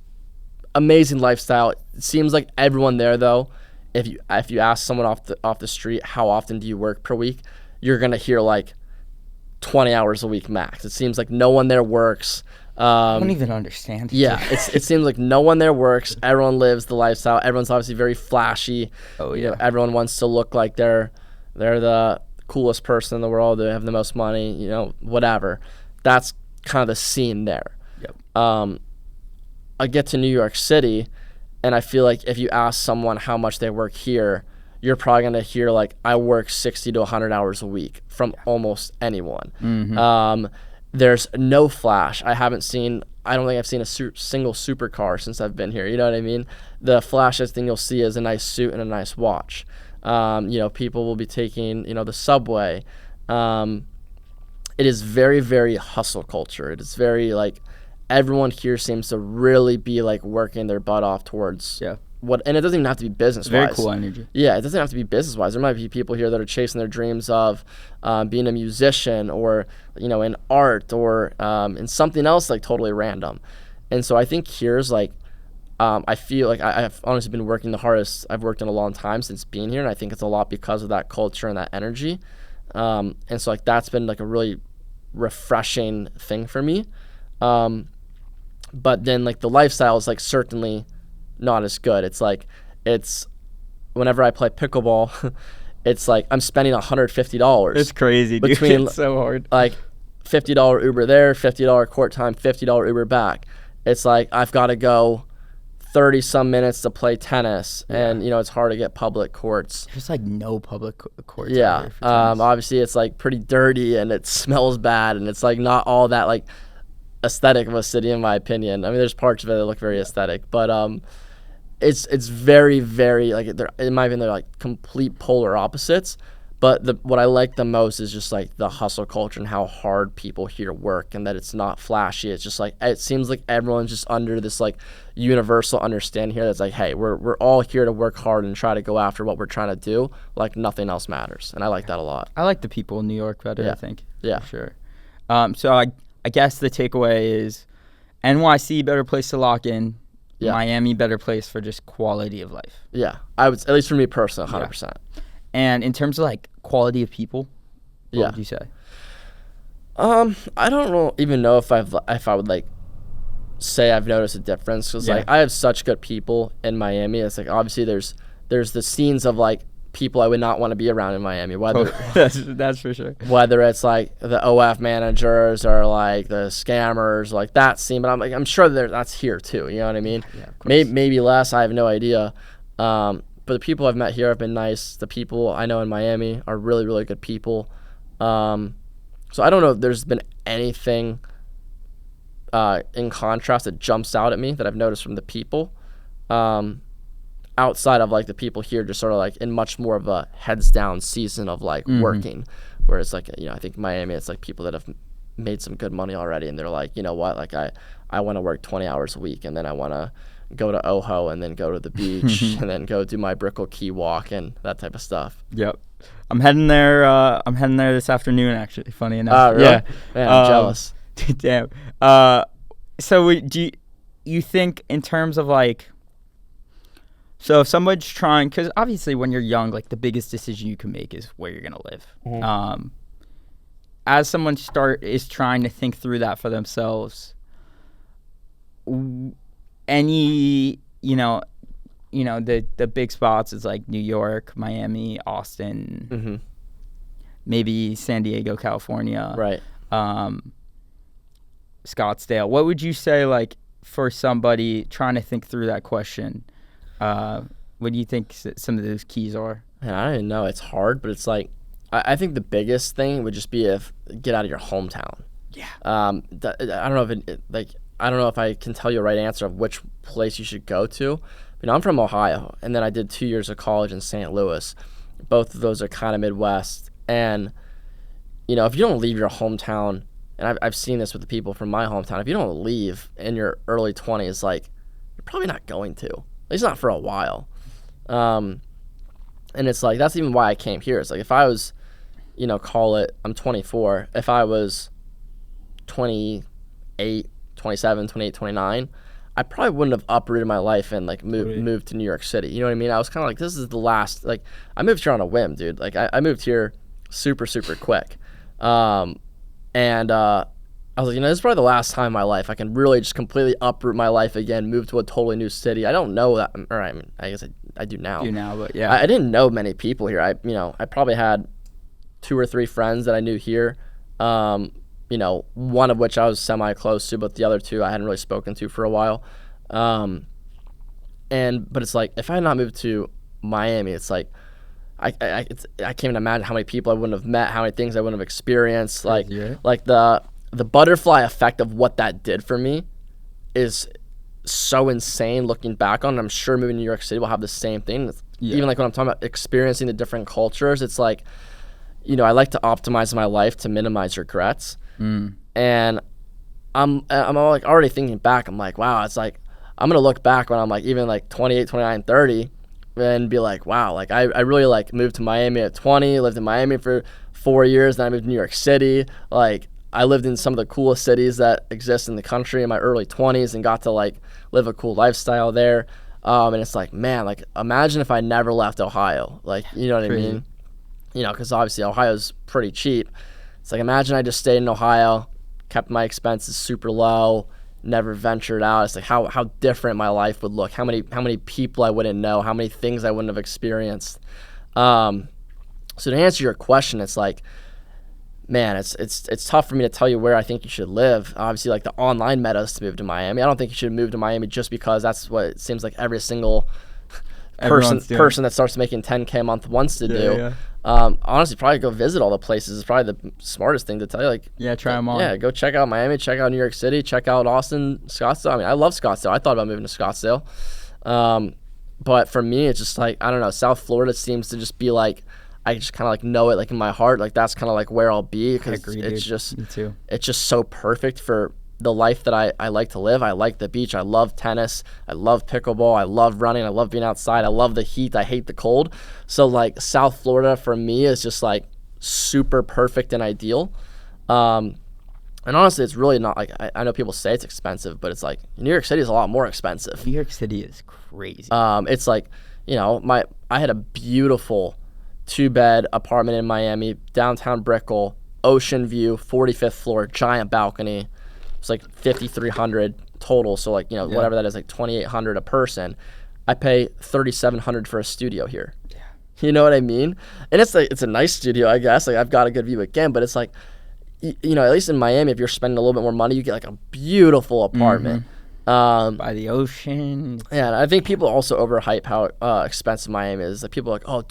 amazing lifestyle. It seems like everyone there, though, if you ask someone off the street, how often do you work per week, you're gonna hear like 20 hours a week max. It seems like no one there works. I don't even understand. Yeah, it seems like no one there works. Everyone lives the lifestyle. Everyone's obviously very flashy. Oh yeah. You know, everyone wants to look like they're the coolest person in the world. They have the most money. You know, whatever. That's kind of the scene there. Yep. I get to New York City, and I feel like if you ask someone how much they work here, you're probably gonna hear like I work 60 to 100 hours a week from almost anyone. Mm-hmm. There's no flash. I don't think I've seen a single supercar since I've been here. You know what I mean? The flashiest thing you'll see is a nice suit and a nice watch. You know, people will be taking, you know, the subway. It is very, very hustle culture. It is very like everyone here seems to really be like working their butt off towards and it doesn't even have to be business-wise. Very cool energy. Yeah, it doesn't have to be business-wise. There might be people here that are chasing their dreams of being a musician or, you know, in art or in something else like totally random. And so I think here's like, I feel like I've honestly been working the hardest I've worked in a long time since being here. And I think it's a lot because of that culture and that energy. And so like that's been like a really refreshing thing for me. But then like the lifestyle is like certainly not as good. It's whenever I play pickleball, it's like I'm spending $150. It's crazy, dude. It's so hard. Like $50 Uber there, $50 court time, $50 Uber back. It's like I've got to go 30 some minutes to play tennis, and you know it's hard to get public courts. There's like no public courts. Yeah. Obviously it's like pretty dirty and it smells bad, and it's like not all that like aesthetic of a city in my opinion. I mean, there's parts of it that look very aesthetic, but it's very, very like in my opinion they're like complete polar opposites. But what I like the most is just like the hustle culture and how hard people here work, and that it's not flashy. It's just like it seems like everyone's just under this like universal understanding here that's like, hey, we're all here to work hard and try to go after what we're trying to do. Like nothing else matters, and I like that a lot. I like the people in New York better. I think. Yeah, for sure. So I guess the takeaway is NYC better place to lock in. Yeah. Miami better place for just quality of life. Yeah, I would, at least for me personally, 100%. Yeah. And in terms of like quality of people, what would you say? I don't even know if I would like say I've noticed a difference, because like I have such good people in Miami. It's like obviously there's the scenes of like people I would not want to be around in Miami. Whether that's for sure. Whether it's like the OF managers or like the scammers, like that scene. But I'm sure that's here too. You know what I mean? Yeah, maybe less. I have no idea. But the people I've met here have been nice. The people I know in Miami are really, really good people. So I don't know if there's been anything in contrast that jumps out at me that I've noticed from the people. Outside of like the people here just sort of like in much more of a heads down season of like working. Whereas like, you know, I think Miami, it's like people that have made some good money already, and they're like, you know what, like I want to work 20 hours a week, and then I want to go to Ojo and then go to the beach and then go do my Brickell Key walk and that type of stuff. Yep. I'm heading there this afternoon, actually, funny enough. Really? Yeah. Man, I'm jealous. Damn. So do you think in terms of like, so if somebody's trying, because obviously when you're young, like the biggest decision you can make is where you're going to live. Mm-hmm. As someone is trying to think through that for themselves, any, the big spots is like New York, Miami, Austin, maybe San Diego, California, right? Scottsdale. What would you say, like, for somebody trying to think through that question? What do you think some of those keys are? Man, I don't even know. It's hard, but it's like I think the biggest thing would just be get out of your hometown. Yeah. I don't know I don't know if I can tell you a right answer of which place you should go to. I'm from Ohio, and then I did 2 years of college in St. Louis. Both of those are kind of Midwest. And, if you don't leave your hometown, and I've seen this with the people from my hometown, if you don't leave in your early 20s, like, you're probably not going to. At least not for a while. And it's like, that's even why I came here. It's like, if I was, I'm 24. If I was 28, 27, 28, 29, I probably wouldn't have uprooted my life and like moved to New York City. You know what I mean? I was kind of like, this is the last, like, I moved here on a whim, dude. Like I moved here super, super quick. And I I was like, this is probably the last time in my life I can really just completely uproot my life again, move to a totally new city. I don't know that, or I mean, I guess I do now. But yeah. I didn't know many people here. I probably had 2 or 3 friends that I knew here. One of which I was semi-close to, but the other 2 I hadn't really spoken to for a while. But it's like, if I had not moved to Miami, it's like, I can't even imagine how many people I wouldn't have met, how many things I wouldn't have experienced. Like the butterfly effect of what that did for me is so insane looking back on it. I'm sure moving to New York City will have the same thing. Even like when I'm talking about experiencing the different cultures, it's like, I like to optimize my life to minimize regrets. And I'm like already thinking back, I'm like, wow, it's like, I'm going to look back when I'm like even like 28, 29, 30 and be like, wow, like I really like moved to Miami at 20, lived in Miami for 4 years, then I moved to New York City. Like I lived in some of the coolest cities that exist in the country in my early 20s and got to like live a cool lifestyle there. And it's like, man, like imagine if I never left Ohio. Like, you know what I mean? Because obviously Ohio's pretty cheap. It's like, imagine I just stayed in Ohio, kept my expenses super low, never ventured out. It's like how different my life would look, how many people I wouldn't know, how many things I wouldn't have experienced. So to answer your question, it's like, man, it's tough for me to tell you where I think you should live. Obviously, like the online meta is to move to Miami. I don't think you should move to Miami just because that's what it seems like every single person that starts making $10K a month wants to do. Yeah. Honestly, probably go visit all the places is probably the smartest thing to tell you. Like, try them all. Yeah, go check out Miami, check out New York City, check out Austin, Scottsdale. I mean, I love Scottsdale. I thought about moving to Scottsdale. But for me, it's just like, I don't know, South Florida seems to just be like, I just kind of like know it like in my heart. Like that's kind of like where I'll be because it's just so perfect for the life that I like to live. I like the beach. I love tennis. I love pickleball. I love running. I love being outside. I love the heat. I hate the cold. So like South Florida for me is just like super perfect and ideal. And honestly, it's really not like, I know people say it's expensive, but it's like New York City is a lot more expensive. New York City is crazy. It's like, I had a beautiful 2-bed apartment in Miami, downtown Brickell, ocean view, 45th floor, giant balcony. It's like $5,300 total. So like, whatever that is, like $2,800 a person. I pay $3,700 for a studio here. Yeah. You know what I mean? And it's like, it's a nice studio, I guess. Like I've got a good view again, but it's like, at least in Miami, if you're spending a little bit more money, you get like a beautiful apartment. By the ocean. Yeah, and I think people also overhype how expensive Miami is. Like people are like, oh,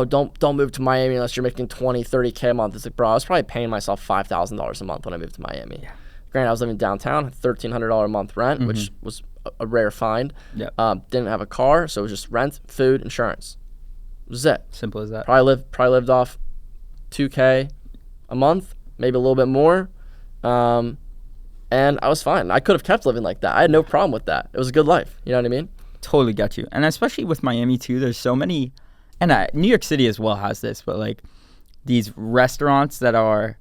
don't move to Miami unless you're making 20, 30K a month. It's like, bro, I was probably paying myself $5,000 a month when I moved to Miami. Yeah. Granted, I was living downtown, $1,300 a month rent, which was a rare find. Yep. Didn't have a car, so it was just rent, food, insurance. That was it. Simple as that. Probably lived off $2K a month, maybe a little bit more. And I was fine. I could have kept living like that. I had no problem with that. It was a good life. You know what I mean? Totally got you. And especially with Miami, too, there's so many, and New York City as well has this, but like these restaurants that are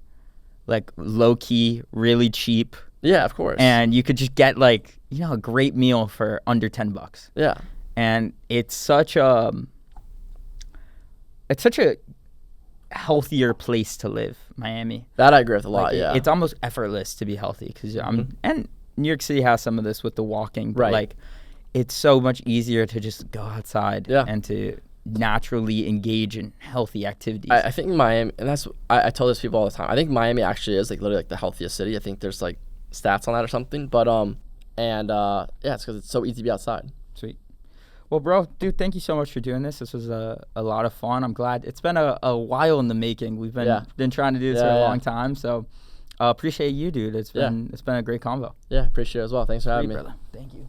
like low-key, really cheap. Yeah, of course. And you could just get like, a great meal for under $10. Yeah. And it's such a healthier place to live, Miami. That I agree with a lot, yeah. It's almost effortless to be healthy because and New York City has some of this with the walking, but like it's so much easier to just go outside and to naturally engage in healthy activities. I think Miami, and that's I tell this to people all the time. I think Miami actually is like literally like the healthiest city. I think there's like stats on that or something. But it's because it's so easy to be outside. Sweet. Well, bro, dude, thank you so much for doing this. This was a lot of fun. I'm glad it's been a while in the making. We've been trying to do this for a long time. So appreciate you, dude. It's been a great convo. Yeah, appreciate it as well. Thanks for having me. Brother. Thank you.